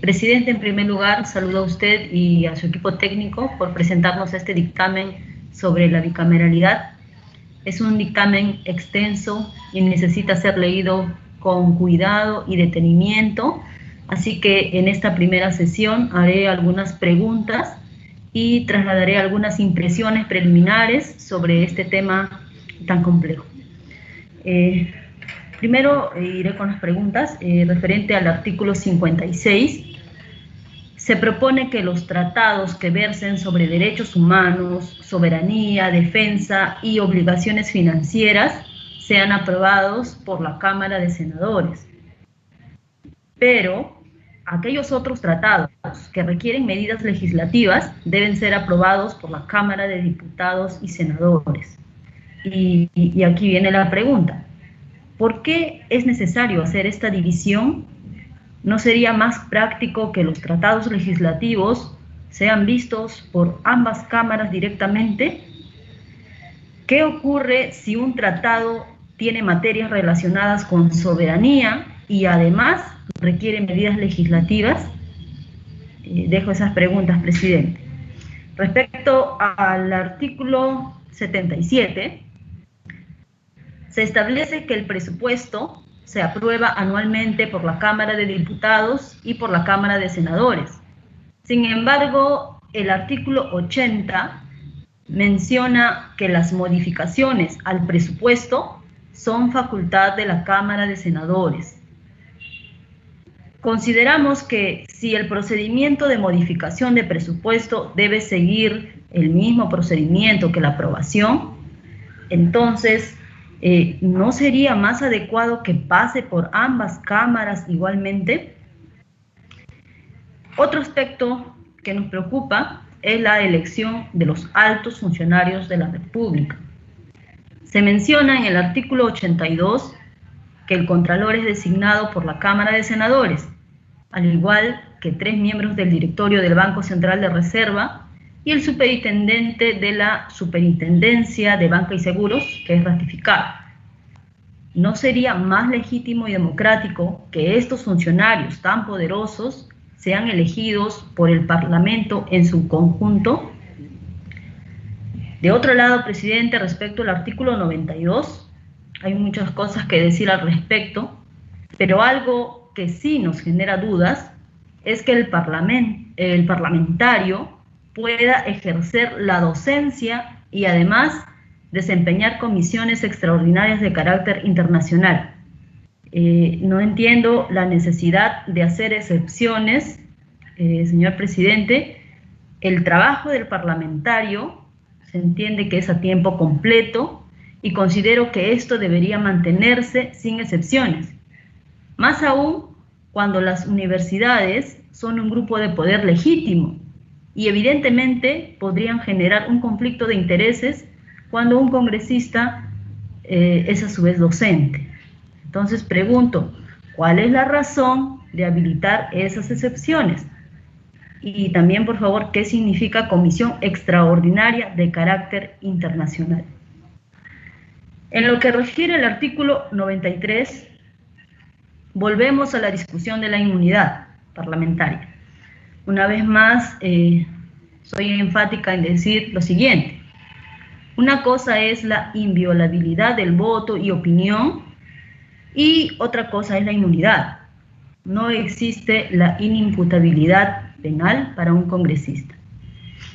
Presidente, en primer lugar, saludo a usted y a su equipo técnico por presentarnos este dictamen sobre la bicameralidad. Es un dictamen extenso y necesita ser leído con cuidado y detenimiento, así que en esta primera sesión haré algunas preguntas y trasladaré algunas impresiones preliminares sobre este tema tan complejo. Primero iré con las preguntas referente al artículo 56. Se propone que los tratados que versen sobre derechos humanos, soberanía, defensa y obligaciones financieras sean aprobados por la Cámara de Senadores. Pero aquellos otros tratados que requieren medidas legislativas deben ser aprobados por la Cámara de Diputados y Senadores. Y aquí viene la pregunta. ¿Por qué es necesario hacer esta división? ¿No sería más práctico que los tratados legislativos sean vistos por ambas cámaras directamente? ¿Qué ocurre si un tratado tiene materias relacionadas con soberanía y además requiere medidas legislativas? Dejo esas preguntas, presidente. Respecto al artículo 77, se establece que el presupuesto se aprueba anualmente por la Cámara de Diputados y por la Cámara de Senadores. Sin embargo, el artículo 80 menciona que las modificaciones al presupuesto son facultad de la Cámara de Senadores. Consideramos que si el procedimiento de modificación de presupuesto debe seguir el mismo procedimiento que la aprobación, entonces ¿no sería más adecuado que pase por ambas cámaras igualmente? Otro aspecto que nos preocupa es la elección de los altos funcionarios de la República. Se menciona en el artículo 82 que el Contralor es designado por la Cámara de Senadores, al igual que 3 miembros del directorio del Banco Central de Reserva y el superintendente de la Superintendencia de Banca y Seguros, que es ratificado. ¿No sería más legítimo y democrático que estos funcionarios tan poderosos sean elegidos por el Parlamento en su conjunto? De otro lado, presidente, respecto al artículo 92, hay muchas cosas que decir al respecto, pero algo que sí nos genera dudas es que el parlamentario pueda ejercer la docencia y además desempeñar comisiones extraordinarias de carácter internacional. No entiendo la necesidad de hacer excepciones, señor presidente. El trabajo del parlamentario se entiende que es a tiempo completo y considero que esto debería mantenerse sin excepciones. Más aún cuando las universidades son un grupo de poder legítimo y evidentemente podrían generar un conflicto de intereses cuando un congresista es a su vez docente. Entonces pregunto, ¿cuál es la razón de habilitar esas excepciones? Y también, por favor, ¿qué significa comisión extraordinaria de carácter internacional? En lo que refiere al artículo 93, volvemos a la discusión de la inmunidad parlamentaria. Una vez más, soy enfática en decir lo siguiente. Una cosa es la inviolabilidad del voto y opinión y otra cosa es la inmunidad. No existe la inimputabilidad penal para un congresista.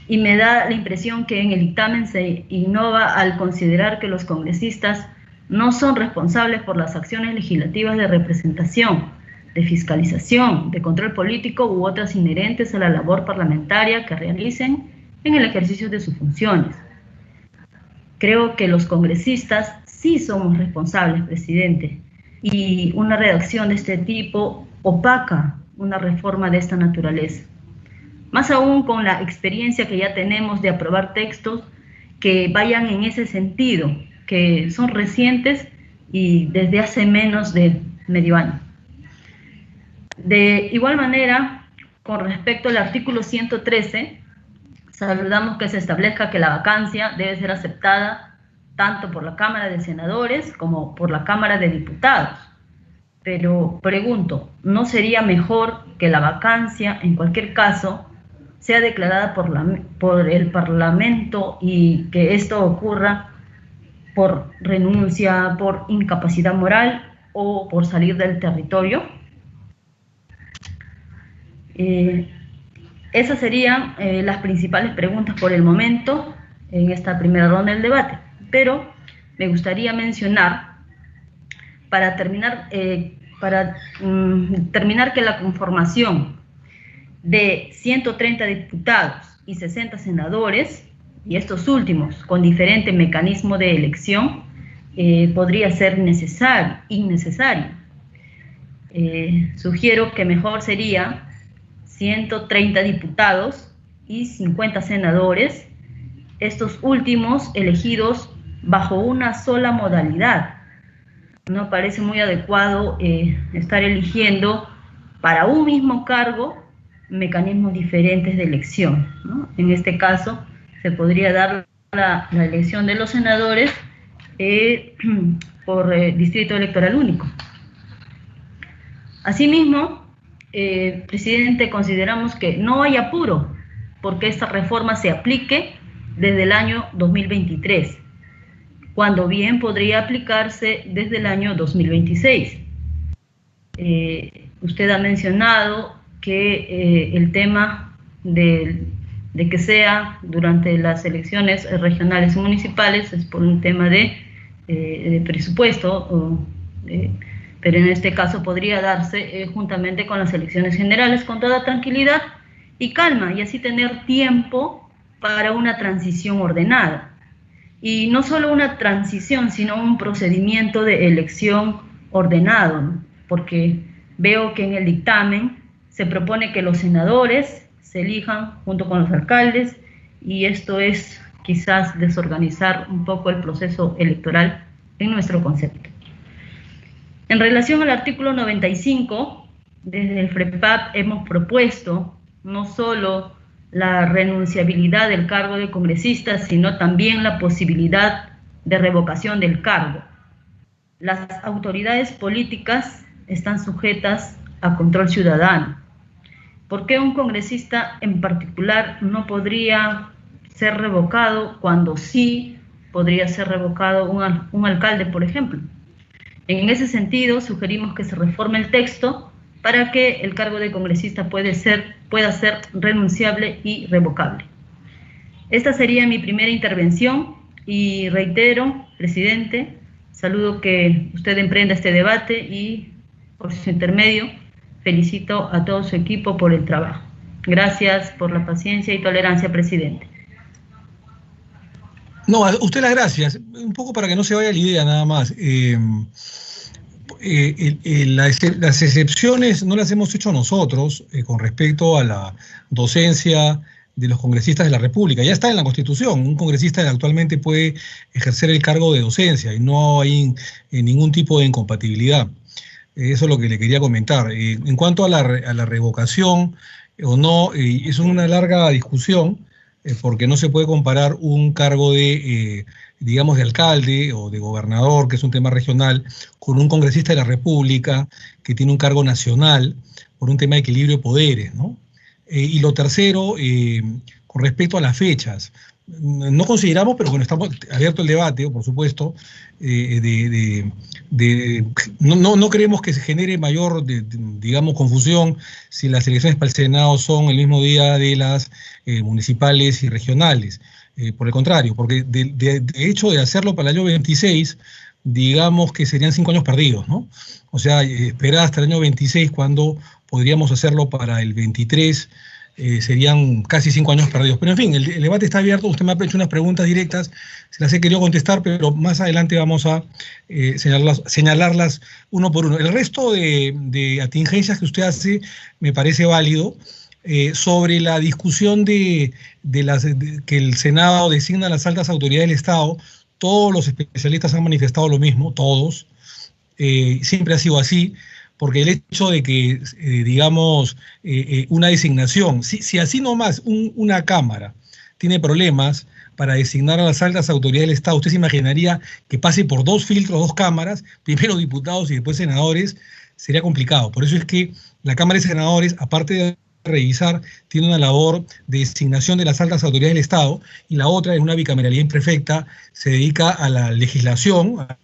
Y me da la impresión que en el dictamen se innova al considerar que los congresistas no son responsables por las acciones legislativas de representación, de fiscalización, de control político u otras inherentes a la labor parlamentaria que realicen en el ejercicio de sus funciones. Creo que los congresistas sí somos responsables, presidente, y una redacción de este tipo opaca una reforma de esta naturaleza. Más aún con la experiencia que ya tenemos de aprobar textos que vayan en ese sentido, que son recientes y desde hace menos de medio año. De igual manera, con respecto al artículo 113, saludamos que se establezca que la vacancia debe ser aceptada tanto por la Cámara de Senadores como por la Cámara de Diputados. Pero pregunto, ¿no sería mejor que la vacancia, en cualquier caso, sea declarada por el Parlamento y que esto ocurra por renuncia, por incapacidad moral o por salir del territorio? Esas serían las principales preguntas por el momento en esta primera ronda del debate. Pero me gustaría mencionar, para terminar que la conformación de 130 diputados y 60 senadores, y estos últimos con diferente mecanismo de elección, podría ser innecesario. Sugiero que mejor sería 130 diputados y 50 senadores, estos últimos elegidos bajo una sola modalidad. No parece muy adecuado estar eligiendo para un mismo cargo mecanismos diferentes de elección, ¿no? En este caso, se podría dar la elección de los senadores por distrito electoral único. Asimismo, presidente, consideramos que no hay apuro porque esta reforma se aplique desde el año 2023, cuando bien podría aplicarse desde el año 2026. Usted ha mencionado que el tema de que sea durante las elecciones regionales y municipales es por un tema de presupuesto, pero en este caso podría darse juntamente con las elecciones generales con toda tranquilidad y calma, y así tener tiempo para una transición ordenada. Y no solo una transición, sino un procedimiento de elección ordenado, ¿no? Porque veo que en el dictamen se propone que los senadores se elijan junto con los alcaldes, y esto es quizás desorganizar un poco el proceso electoral en nuestro concepto. En relación al artículo 95, desde el FREPAP hemos propuesto no solo la renunciabilidad del cargo de congresista, sino también la posibilidad de revocación del cargo. Las autoridades políticas están sujetas a control ciudadano. ¿Por qué un congresista en particular no podría ser revocado cuando sí podría ser revocado un alcalde, por ejemplo? En ese sentido, sugerimos que se reforme el texto para que el cargo de congresista pueda ser renunciable y revocable. Esta sería mi primera intervención y reitero, presidente, saludo que usted emprenda este debate y por su intermedio felicito a todo su equipo por el trabajo. Gracias por la paciencia y tolerancia, presidente. No, a usted las gracias. Un poco para que no se vaya la idea nada más. Las excepciones no las hemos hecho nosotros con respecto a la docencia de los congresistas de la República. Ya está en la Constitución. Un congresista actualmente puede ejercer el cargo de docencia y no hay ningún tipo de incompatibilidad. Eso es lo que le quería comentar. En cuanto a la revocación o no, es una larga discusión, porque no se puede comparar un cargo de, digamos, de alcalde o de gobernador, que es un tema regional, con un congresista de la República que tiene un cargo nacional por un tema de equilibrio de poderes, ¿no? Y lo tercero, con respecto a las fechas, no consideramos, pero bueno, estamos abierto el debate, por supuesto, no creemos que se genere mayor, digamos, confusión si las elecciones para el Senado son el mismo día de las municipales y regionales. Por el contrario, porque de hecho de hacerlo para el año 26, digamos que serían 5 años perdidos, ¿no? O sea, esperar hasta el año 26 cuando podríamos hacerlo para el 23, serían casi 5 años perdidos. Pero en fin, el debate está abierto. Usted me ha hecho unas preguntas directas, se las he querido contestar, pero más adelante vamos a señalarlas uno por uno. El resto de atingencias que usted hace me parece válido. Sobre la discusión que el Senado designa a las altas autoridades del Estado, todos los especialistas han manifestado lo mismo, todos. Siempre ha sido así, porque el hecho de que, digamos, una designación, si así nomás una Cámara tiene problemas, para designar a las altas autoridades del Estado, ¿usted se imaginaría que pase por 2 filtros, 2 cámaras, primero diputados y después senadores? Sería complicado. Por eso es que la Cámara de Senadores, aparte de revisar, tiene una labor de designación de las altas autoridades del Estado, y la otra es una bicameralidad imperfecta, se dedica a la legislación, a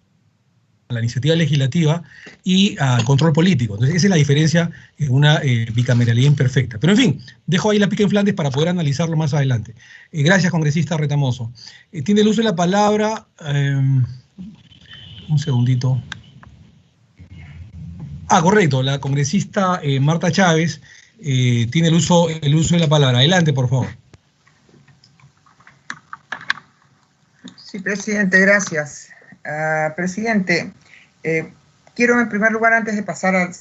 la iniciativa legislativa y al control político. Entonces esa es la diferencia en una bicameralidad imperfecta. Pero en fin, dejo ahí la pica en Flandes para poder analizarlo más adelante. Gracias, congresista Retamoso. Tiene el uso de la palabra, un segundito. Correcto, la congresista Marta Chávez tiene el uso de la palabra. Adelante, por favor. Sí, presidente, gracias. Presidente, quiero en primer lugar, antes de pasar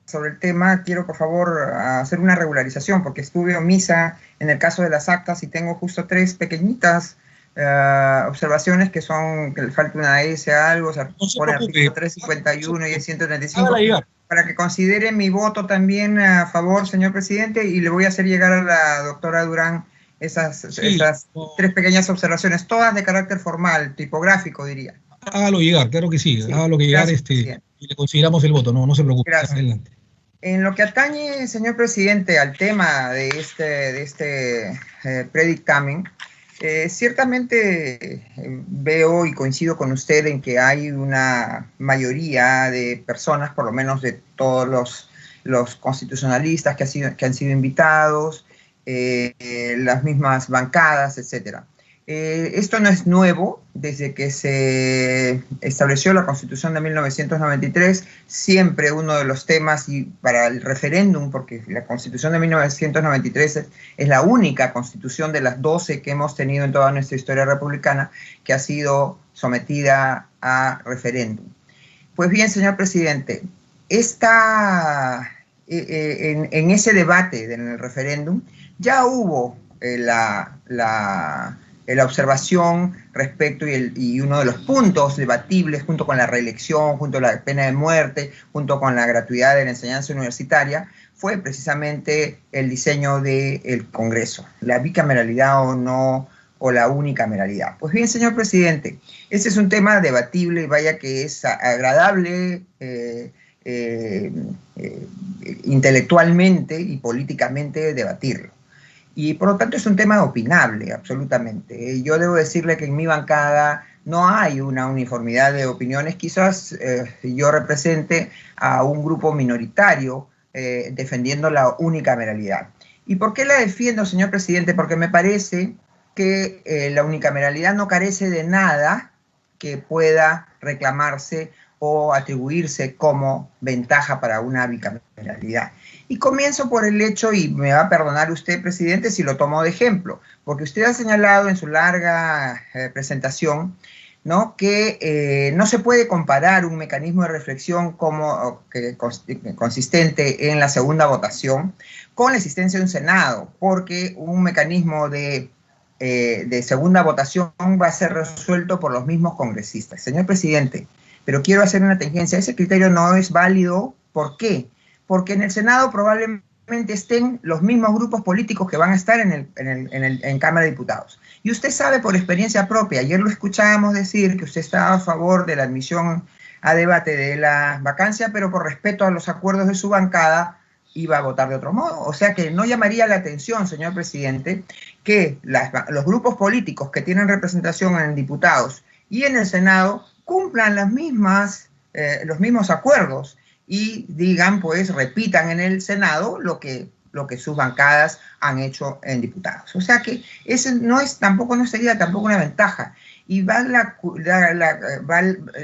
sobre el tema, quiero por favor hacer una regularización, porque estuve omisa en el caso de las actas y tengo justo 3 pequeñitas observaciones que son, que le falta una S a algo, o sea, por el artículo 351 y el 135, para que considere mi voto también a favor, señor presidente, y le voy a hacer llegar a la doctora Durán esas 3 pequeñas observaciones, todas de carácter formal, tipográfico, diría. Hágalo llegar, claro que sí, hágalo llegar, y le consideramos el voto, no se preocupe. Gracias. Adelante. En lo que atañe, señor presidente, al tema de este predictamen, ciertamente veo y coincido con usted en que hay una mayoría de personas, por lo menos de todos los constitucionalistas que han sido invitados, las mismas bancadas, etcétera. Esto no es nuevo. Desde que se estableció la Constitución de 1993, siempre uno de los temas, y para el referéndum, porque la Constitución de 1993 es la única Constitución de las 12 que hemos tenido en toda nuestra historia republicana que ha sido sometida a referéndum. Pues bien, señor presidente, en ese debate en el referéndum ya hubo la observación respecto y uno de los puntos debatibles, junto con la reelección, junto con la pena de muerte, junto con la gratuidad de la enseñanza universitaria, fue precisamente el diseño del Congreso, la bicameralidad o no, o la unicameralidad. Pues bien, señor presidente, este es un tema debatible y vaya que es agradable intelectualmente y políticamente debatirlo. Y por lo tanto es un tema opinable, absolutamente. Yo debo decirle que en mi bancada no hay una uniformidad de opiniones. Quizás yo represente a un grupo minoritario defendiendo la unicameralidad. ¿Y por qué la defiendo, señor presidente? Porque me parece que la unicameralidad no carece de nada que pueda reclamarse o atribuirse como ventaja para una bicameralidad. Y comienzo por el hecho, y me va a perdonar usted, presidente, si lo tomo de ejemplo, porque usted ha señalado en su larga presentación, ¿no?, que no se puede comparar un mecanismo de reflexión consistente en la segunda votación con la existencia de un Senado, porque un mecanismo de segunda votación va a ser resuelto por los mismos congresistas. Señor presidente, pero quiero hacer una tangencia. Ese criterio no es válido. ¿Por qué? Porque en el Senado probablemente estén los mismos grupos políticos que van a estar en Cámara de Diputados. Y usted sabe por experiencia propia, ayer lo escuchábamos decir que usted estaba a favor de la admisión a debate de la vacancia, pero por respeto a los acuerdos de su bancada iba a votar de otro modo. O sea que no llamaría la atención, señor presidente, que los grupos políticos que tienen representación en diputados y en el Senado cumplan los mismos acuerdos y digan, pues, repitan en el Senado lo que sus bancadas han hecho en diputados. O sea que ese no sería tampoco una ventaja. Y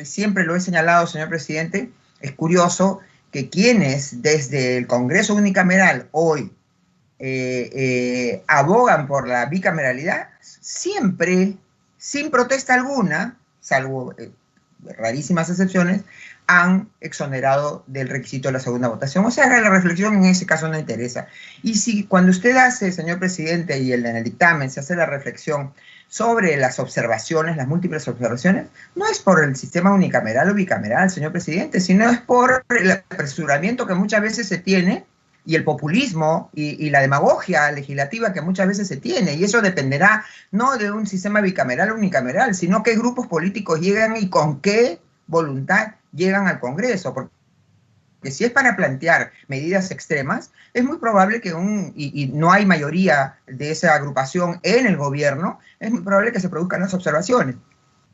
siempre lo he señalado, señor presidente, es curioso que quienes desde el Congreso unicameral hoy abogan por la bicameralidad, siempre, sin protesta alguna, salvo rarísimas excepciones, han exonerado del requisito de la segunda votación. O sea, la reflexión en ese caso no interesa. Y si cuando usted hace, señor presidente, y en el dictamen se hace la reflexión sobre las observaciones, las múltiples observaciones, no es por el sistema unicameral o bicameral, señor presidente, sino es por el apresuramiento que muchas veces se tiene y el populismo y la demagogia legislativa que muchas veces se tiene, y eso dependerá no de un sistema bicameral o unicameral, sino qué grupos políticos llegan y con qué voluntad llegan al Congreso, porque si es para plantear medidas extremas, es muy probable que y no hay mayoría de esa agrupación en el gobierno, es muy probable que se produzcan las observaciones.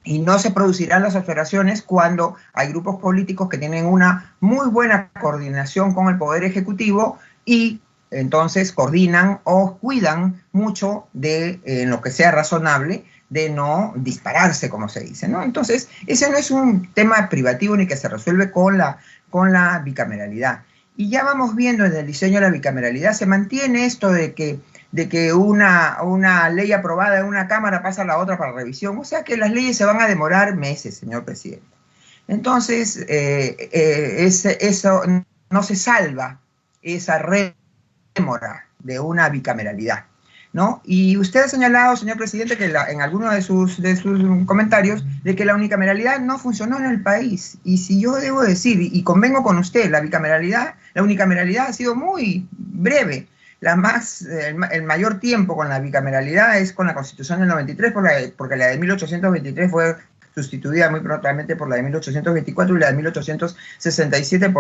Y no se producirán las observaciones cuando hay grupos políticos que tienen una muy buena coordinación con el Poder Ejecutivo y entonces coordinan o cuidan mucho de, en lo que sea razonable, de no dispararse, como se dice, ¿no? Entonces, ese no es un tema privativo ni que se resuelve con la bicameralidad. Y ya vamos viendo en el diseño de la bicameralidad, se mantiene esto de que una ley aprobada en una Cámara pasa a la otra para revisión. O sea que las leyes se van a demorar meses, señor presidente. Entonces, eso no se salva, esa rémora de una bicameralidad, ¿no? Y usted ha señalado, señor presidente, que en algunos de sus comentarios, de que la unicameralidad no funcionó en el país. Y si yo debo decir, y convengo con usted, la unicameralidad ha sido muy breve. El mayor tiempo con la bicameralidad es con la Constitución del 93, porque la de 1823 fue sustituida muy prontamente por la de 1824 y la de 1867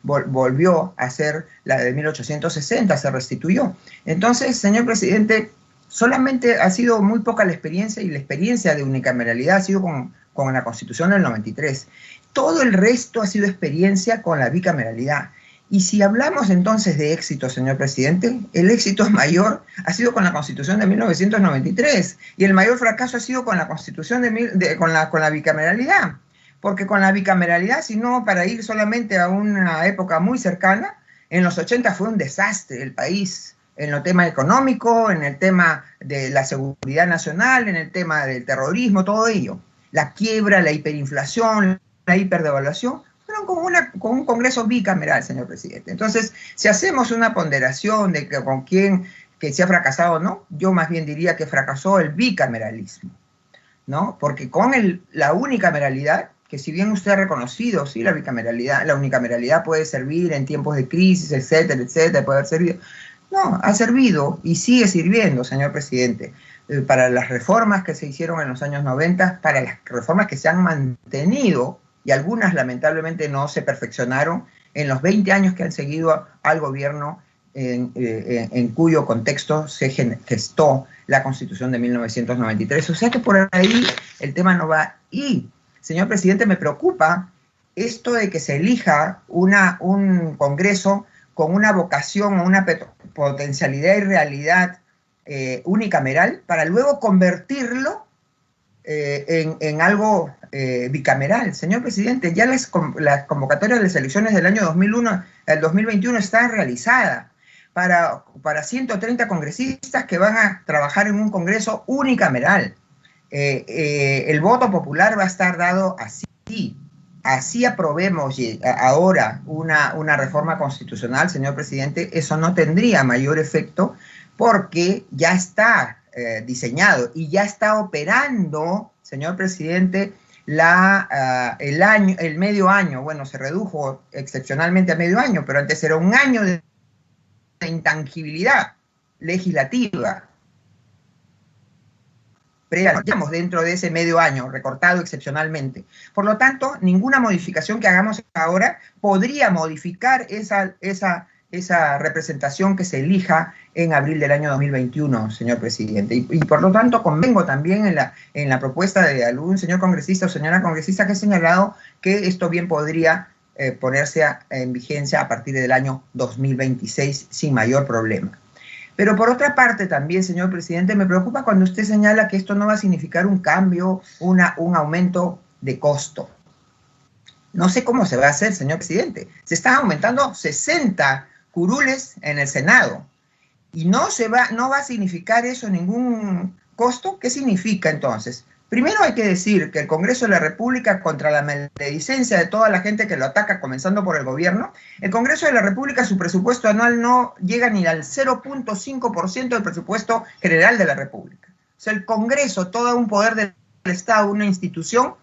volvió a ser la de 1860, se restituyó. Entonces, señor presidente, solamente ha sido muy poca la experiencia, y la experiencia de unicameralidad ha sido con la Constitución del 93. Todo el resto ha sido experiencia con la bicameralidad. Y si hablamos entonces de éxito, señor presidente, el éxito mayor ha sido con la Constitución de 1993 y el mayor fracaso ha sido con la Constitución con la bicameralidad. Porque con la bicameralidad, si no, para ir solamente a una época muy cercana, en los 80 fue un desastre el país, en el tema económico, en el tema de la seguridad nacional, en el tema del terrorismo, todo ello. La quiebra, la hiperinflación, la hiperdevaluación, fueron con un Congreso bicameral, señor presidente. Entonces, si hacemos una ponderación de que con quién que si ha fracasado o no, yo más bien diría que fracasó el bicameralismo, ¿no? Porque con la unicameralidad, que si bien usted ha reconocido, sí, la unicameralidad puede servir en tiempos de crisis, etcétera, etcétera, puede haber servido. No, ha servido y sigue sirviendo, señor presidente, para las reformas que se hicieron en los años 90, para las reformas que se han mantenido, y algunas lamentablemente no se perfeccionaron en los 20 años que han seguido al gobierno en cuyo contexto se gestó la Constitución de 1993. O sea que por ahí el tema no va. Y, señor presidente, me preocupa esto de que se elija un Congreso con una vocación o una potencialidad y realidad unicameral para luego convertirlo en algo bicameral. Señor presidente, ya las convocatorias de las elecciones del año 2021 están realizadas para 130 congresistas que van a trabajar en un Congreso unicameral. El voto popular va a estar dado así aprobemos ahora una reforma constitucional, señor presidente, eso no tendría mayor efecto porque ya está diseñado y ya está operando, señor presidente, el medio año. Bueno, se redujo excepcionalmente a medio año, pero antes era un año de intangibilidad legislativa. Estamos dentro de ese medio año, recortado excepcionalmente. Por lo tanto, ninguna modificación que hagamos ahora podría modificar esa representación que se elija en abril del año 2021, señor presidente. Y por lo tanto, convengo también en la propuesta de algún señor congresista o señora congresista que ha señalado que esto bien podría ponerse en vigencia a partir del año 2026 sin mayor problema. Pero por otra parte también, señor presidente, me preocupa cuando usted señala que esto no va a significar un cambio, un aumento de costo. No sé cómo se va a hacer, señor presidente. Se están aumentando 60 curules en el Senado y no va a significar eso ningún costo. ¿Qué significa entonces? Primero hay que decir que el Congreso de la República, contra la maledicencia de toda la gente que lo ataca, comenzando por el gobierno, el Congreso de la República, su presupuesto anual no llega ni al 0.5% del presupuesto general de la República. O sea, el Congreso, todo un poder del Estado, una institución,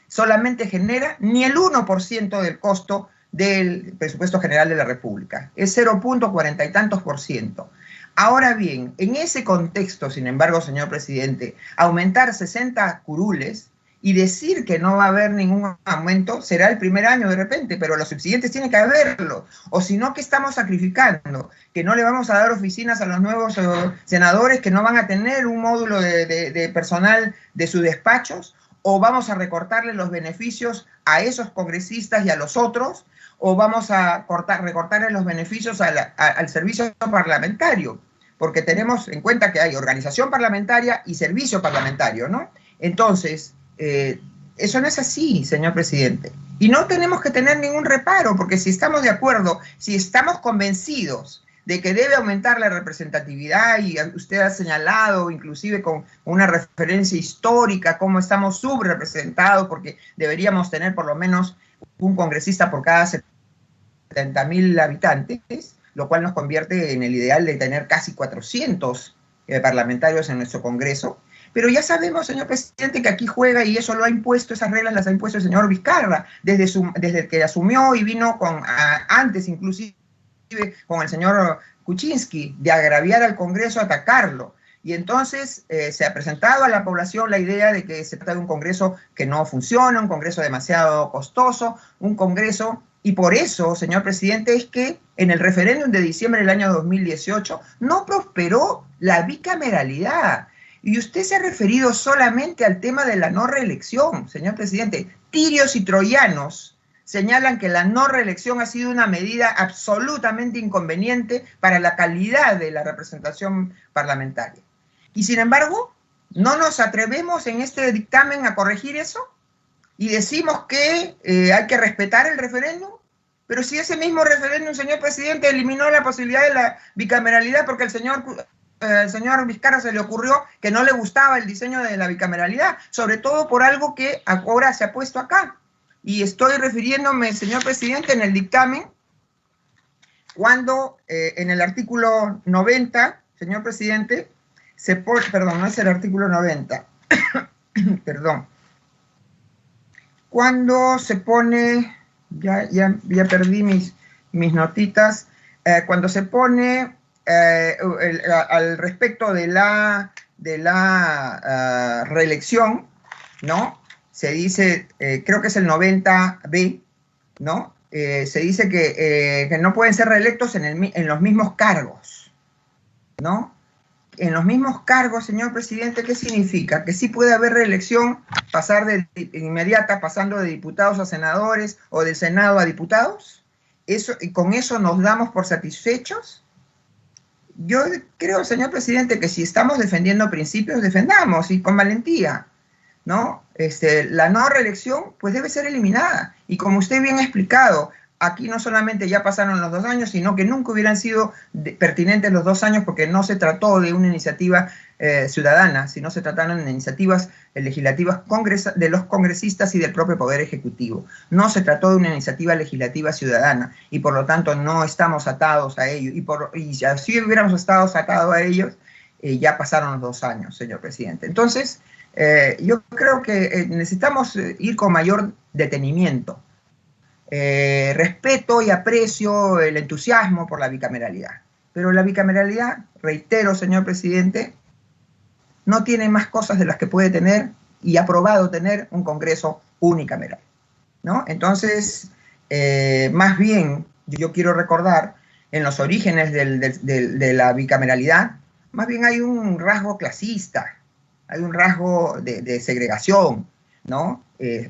solamente genera ni el 1% del costo del presupuesto general de la República. Es 0.40 y tantos %. Ahora bien, en ese contexto, sin embargo, señor presidente, aumentar 60 curules y decir que no va a haber ningún aumento será el primer año de repente, pero los subsiguientes tienen que haberlo. O si no, ¿qué estamos sacrificando? Que no le vamos a dar oficinas a los nuevos senadores, que no van a tener un módulo de personal de sus despachos, o vamos a recortarle los beneficios a esos congresistas y a los otros, o vamos a recortarle los beneficios al servicio parlamentario, porque tenemos en cuenta que hay organización parlamentaria y servicio parlamentario, ¿no? Entonces, eso no es así, señor presidente. Y no tenemos que tener ningún reparo, porque si estamos de acuerdo, si estamos convencidos de que debe aumentar la representatividad, y usted ha señalado, inclusive con una referencia histórica, cómo estamos subrepresentados, porque deberíamos tener por lo menos un congresista por cada 70.000 habitantes, lo cual nos convierte en el ideal de tener casi 400 parlamentarios en nuestro Congreso. Pero ya sabemos, señor presidente, que aquí juega, y eso lo ha impuesto, esas reglas las ha impuesto el señor Vizcarra, desde que asumió y vino antes inclusive con el señor Kuczynski, de agraviar al Congreso, atacarlo. Y entonces se ha presentado a la población la idea de que se trata de un Congreso que no funciona, un Congreso demasiado costoso, un Congreso. Y por eso, señor presidente, es que en el referéndum de diciembre del año 2018 no prosperó la bicameralidad. Y usted se ha referido solamente al tema de la no reelección, señor presidente. Tirios y troyanos señalan que la no reelección ha sido una medida absolutamente inconveniente para la calidad de la representación parlamentaria. Y sin embargo, no nos atrevemos en este dictamen a corregir eso. Y decimos que hay que respetar el referéndum, pero si ese mismo referéndum, señor presidente, eliminó la posibilidad de la bicameralidad porque el señor Vizcarra se le ocurrió que no le gustaba el diseño de la bicameralidad, sobre todo por algo que ahora se ha puesto acá. Y estoy refiriéndome, señor presidente, en el dictamen, cuando en el artículo 90, señor presidente, perdón, no es el artículo 90, perdón, cuando se pone, ya perdí mis notitas, cuando se pone al respecto de la reelección, ¿no? Se dice, creo que es el 90B, ¿no? Se dice que no pueden ser reelectos en los mismos cargos, ¿no? En los mismos cargos, señor presidente, ¿qué significa? Que sí puede haber reelección, inmediata, pasando de diputados a senadores o del Senado a diputados. ¿Y con eso nos damos por satisfechos? Yo creo, señor presidente, que si estamos defendiendo principios, defendamos, y con valentía, ¿no? La no reelección, pues debe ser eliminada. Y como usted bien ha explicado, aquí no solamente ya pasaron los 2 años, sino que nunca hubieran sido pertinentes los 2 años, porque no se trató de una iniciativa ciudadana, sino se trataron de iniciativas legislativas de los congresistas y del propio Poder Ejecutivo. No se trató de una iniciativa legislativa ciudadana, y por lo tanto no estamos atados a ello. Y si así hubiéramos estado atados a ellos, ya pasaron los 2 años, señor presidente. Entonces, yo creo que necesitamos ir con mayor detenimiento. Respeto y aprecio el entusiasmo por la bicameralidad, pero la bicameralidad, reitero, señor presidente, no tiene más cosas de las que puede tener y ha probado tener un Congreso unicameral, ¿no? Entonces, más bien, yo quiero recordar, en los orígenes de la bicameralidad, más bien hay un rasgo clasista, hay un rasgo de segregación, ¿no?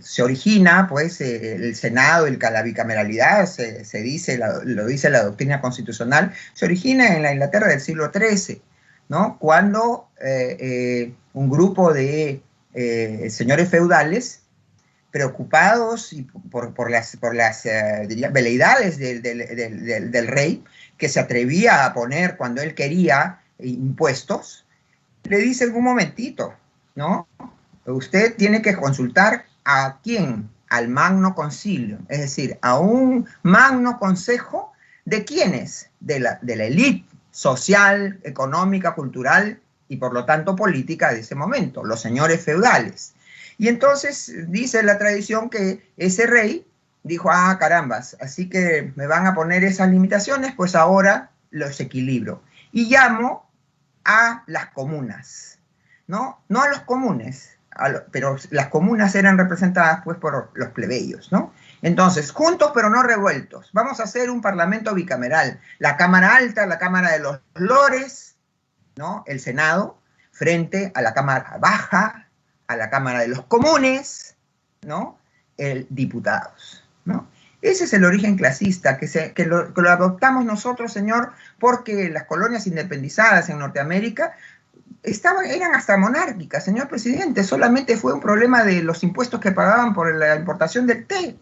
Se origina, pues, el Senado, la bicameralidad, se dice, lo dice la doctrina constitucional, se origina en la Inglaterra del siglo XIII, ¿no? Cuando un grupo de señores feudales, preocupados por las veleidades del rey, que se atrevía a poner cuando él quería impuestos, le dicen: un momentito, ¿no? Usted tiene que consultar ¿a quién? Al Magno Concilio, es decir, a un Magno Consejo, ¿de quiénes? De la élite social, económica, cultural y por lo tanto política de ese momento, los señores feudales. Y entonces dice la tradición que ese rey dijo, ah, carambas, así que me van a poner esas limitaciones, pues ahora los equilibro. Y llamo a las comunas, ¿no? No a los comunes, pero las comunas eran representadas pues por los plebeyos, ¿no? Entonces, juntos pero no revueltos, vamos a hacer un parlamento bicameral, la Cámara Alta, la Cámara de los Lores, ¿no? El Senado, frente a la Cámara Baja, a la Cámara de los Comunes, ¿no? El diputados, ¿no? Ese es el origen clasista que lo adoptamos nosotros, señor, porque las colonias independizadas en Norteamérica eran hasta monárquicas, señor presidente. Solamente fue un problema de los impuestos que pagaban por la importación del té.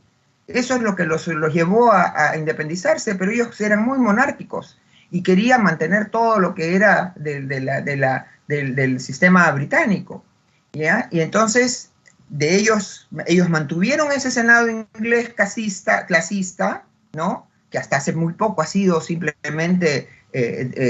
Eso es lo que los llevó a independizarse, pero ellos eran muy monárquicos y querían mantener todo lo que era del sistema británico, ¿ya? Y entonces ellos mantuvieron ese Senado inglés clasista, ¿no? Que hasta hace muy poco ha sido simplemente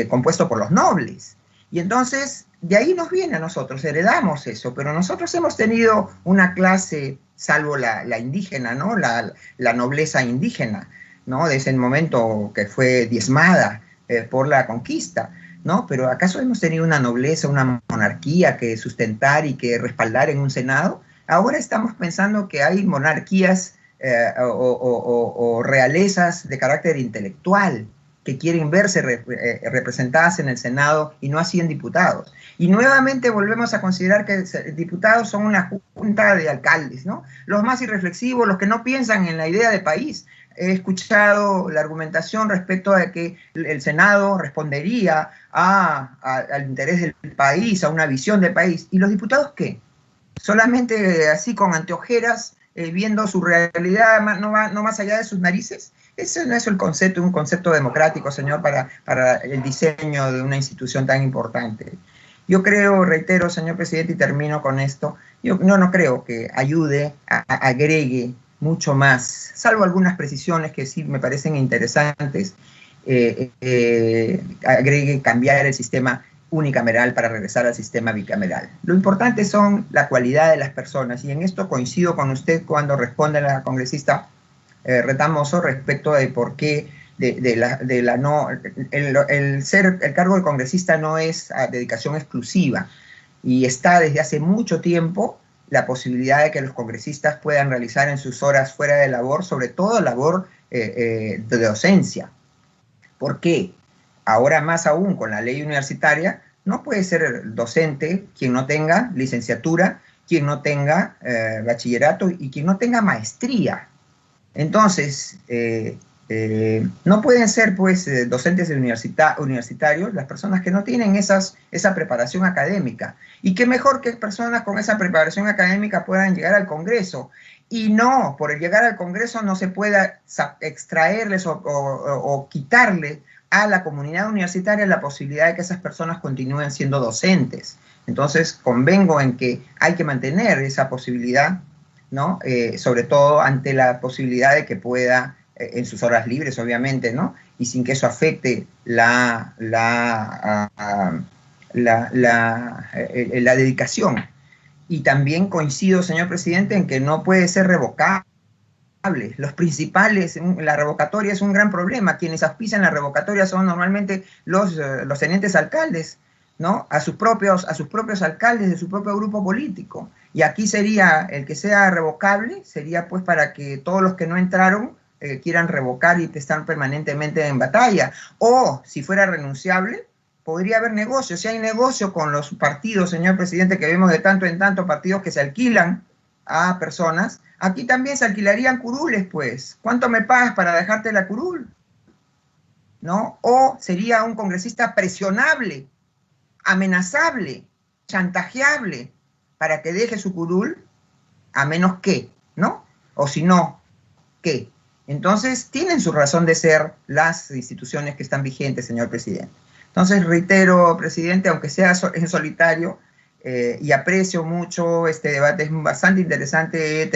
compuesto por los nobles. Y entonces, de ahí nos viene a nosotros, heredamos eso, pero nosotros hemos tenido una clase, salvo la indígena, ¿no? La nobleza indígena, ¿no? De ese momento que fue diezmada por la conquista, ¿no? Pero ¿acaso hemos tenido una nobleza, una monarquía que sustentar y que respaldar en un Senado? Ahora estamos pensando que hay monarquías o realezas de carácter intelectual que quieren verse representadas en el Senado y no así en diputados. Y nuevamente volvemos a considerar que diputados son una junta de alcaldes, ¿no? Los más irreflexivos, los que no piensan en la idea de país. He escuchado la argumentación respecto a que el Senado respondería al interés del país, a una visión del país. ¿Y los diputados qué? Solamente así con anteojeras, viendo su realidad no más allá de sus narices. Ese no es un concepto democrático, señor, para el diseño de una institución tan importante. Yo creo, reitero, señor presidente, y termino con esto, yo no creo que ayude, agregue mucho más, salvo algunas precisiones que sí me parecen interesantes, agregue cambiar el sistema unicameral para regresar al sistema bicameral. Lo importante son la cualidad de las personas, y en esto coincido con usted cuando responde a la congresista Retamoso respecto de por qué el cargo de congresista no es a dedicación exclusiva, y está desde hace mucho tiempo la posibilidad de que los congresistas puedan realizar en sus horas fuera de labor, sobre todo labor de docencia. ¿Por qué? Ahora más aún con la ley universitaria, no puede ser docente quien no tenga licenciatura, quien no tenga bachillerato y quien no tenga maestría. Entonces, no pueden ser pues docentes universitarios las personas que no tienen esa preparación académica. Y qué mejor que personas con esa preparación académica puedan llegar al Congreso. Y no, por el llegar al Congreso no se pueda extraerles o quitarle a la comunidad universitaria la posibilidad de que esas personas continúen siendo docentes. Entonces, convengo en que hay que mantener esa posibilidad, ¿no? Sobre todo ante la posibilidad de que pueda, en sus horas libres, obviamente, ¿no? Y sin que eso afecte la dedicación. Y también coincido, señor presidente, en que no puede ser revocable. Los principales, la revocatoria es un gran problema. Quienes auspician la revocatoria son normalmente los tenientes alcaldes, ¿no? A sus propios alcaldes de su propio grupo político. Y aquí sería, el que sea revocable, sería pues para que todos los que no entraron quieran revocar y están permanentemente en batalla. O, si fuera renunciable, podría haber negocio. Si hay negocio con los partidos, señor presidente, que vemos de tanto en tanto partidos que se alquilan a personas, aquí también se alquilarían curules, pues. ¿Cuánto me pagas para dejarte la curul? ¿No? O sería un congresista presionable, amenazable, chantajeable, para que deje su curul, a menos que, ¿no? O si no, ¿qué? Entonces, tienen su razón de ser las instituciones que están vigentes, señor presidente. Entonces, reitero, presidente, aunque sea en solitario, y aprecio mucho este debate, es bastante interesante,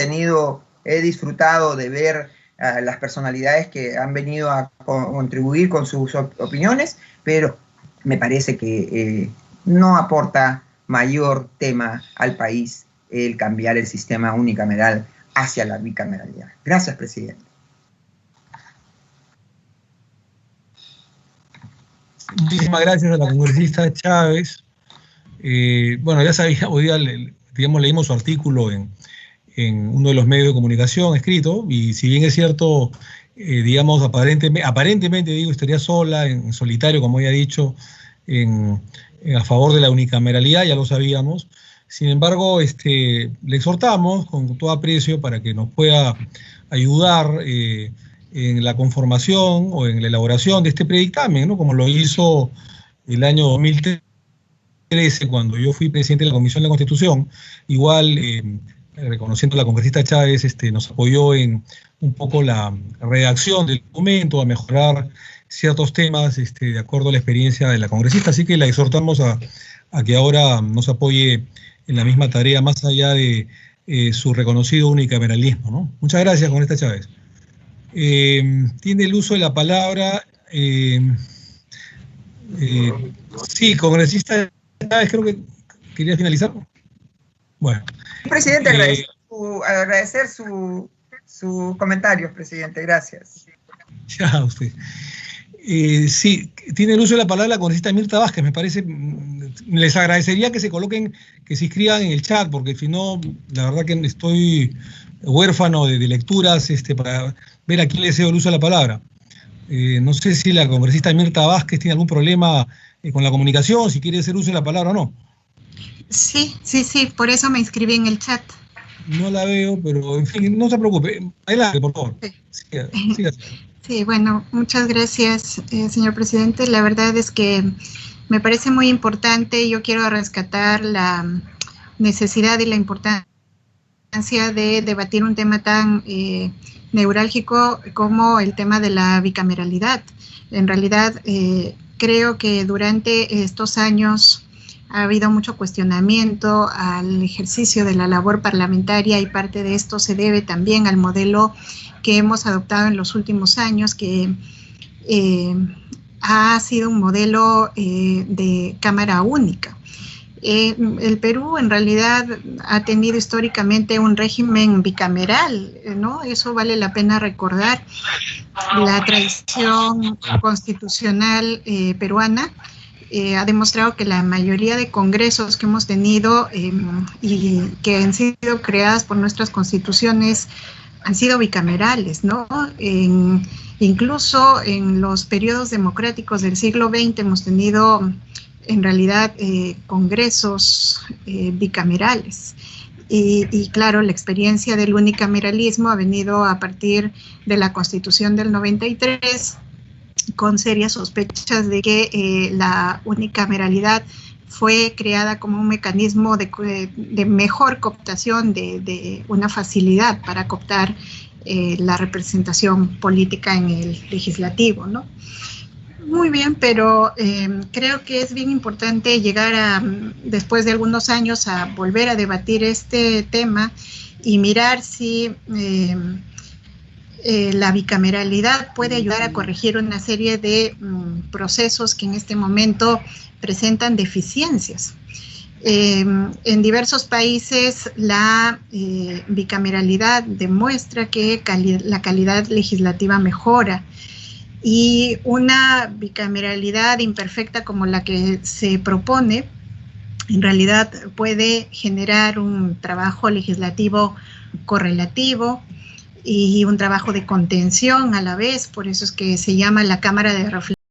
he disfrutado de ver a las personalidades que han venido a contribuir con sus opiniones, pero me parece que no aporta mayor tema al país el cambiar el sistema unicameral hacia la bicameralidad. Gracias, presidente. Muchísimas gracias a la congresista Chávez. Bueno, ya sabía, hoy día, digamos, leímos su artículo en uno de los medios de comunicación escrito, y si bien es cierto, digamos, aparentemente digo, estaría sola, en solitario, como ya he dicho, a favor de la unicameralidad, ya lo sabíamos. Sin embargo, le exhortamos con todo aprecio para que nos pueda ayudar en la conformación o en la elaboración de este predictamen, ¿no? Como lo hizo el año 2013, cuando yo fui presidente de la Comisión de la Constitución. Igual, reconociendo a la congresista Chávez, nos apoyó en un poco la redacción del documento, a mejorar ciertos temas de acuerdo a la experiencia de la congresista. Así que la exhortamos a que ahora nos apoye en la misma tarea, más allá de su reconocido unicameralismo, ¿no? Muchas gracias, congresista Chávez. Tiene el uso de la palabra. Sí, congresista Chávez, creo que quería finalizar. Bueno. Presidente, agradecer sus comentarios, presidente. Gracias. Ya, usted. Sí, tiene el uso de la palabra la congresista Mirta Vázquez. Me parece, les agradecería que se coloquen, que se inscriban en el chat, porque si no, la verdad que estoy huérfano de lecturas para ver a quién le cedo el uso de la palabra. No sé si la congresista Mirta Vázquez tiene algún problema con la comunicación, si quiere hacer uso de la palabra o no. Sí, por eso me inscribí en el chat. No la veo, pero en fin, no se preocupe. Adelante, por favor. Siga. Sí, bueno, muchas gracias, señor presidente. La verdad es que me parece muy importante. Yo quiero rescatar la necesidad y la importancia de debatir un tema tan neurálgico como el tema de la bicameralidad. En realidad, creo que durante estos años ha habido mucho cuestionamiento al ejercicio de la labor parlamentaria, y parte de esto se debe también al modelo que hemos adoptado en los últimos años, que ha sido un modelo de Cámara única. El Perú en realidad ha tenido históricamente un régimen bicameral, ¿no? Eso vale la pena recordar. La tradición constitucional peruana ha demostrado que la mayoría de congresos que hemos tenido y que han sido creadas por nuestras constituciones han sido bicamerales, ¿no? Incluso en los periodos democráticos del siglo XX hemos tenido en realidad congresos bicamerales. Y claro, la experiencia del unicameralismo ha venido a partir de la Constitución del 93, con serias sospechas de que la unicameralidad fue creada como un mecanismo de mejor cooptación, de una facilidad para cooptar la representación política en el legislativo, ¿no? Muy bien, pero creo que es bien importante llegar después de algunos años, a volver a debatir este tema y mirar si la bicameralidad puede ayudar a corregir una serie de procesos que en este momento presentan deficiencias. En diversos países la bicameralidad demuestra que la calidad legislativa mejora, y una bicameralidad imperfecta como la que se propone en realidad puede generar un trabajo legislativo correlativo y un trabajo de contención a la vez. Por eso es que se llama la Cámara de Reflexión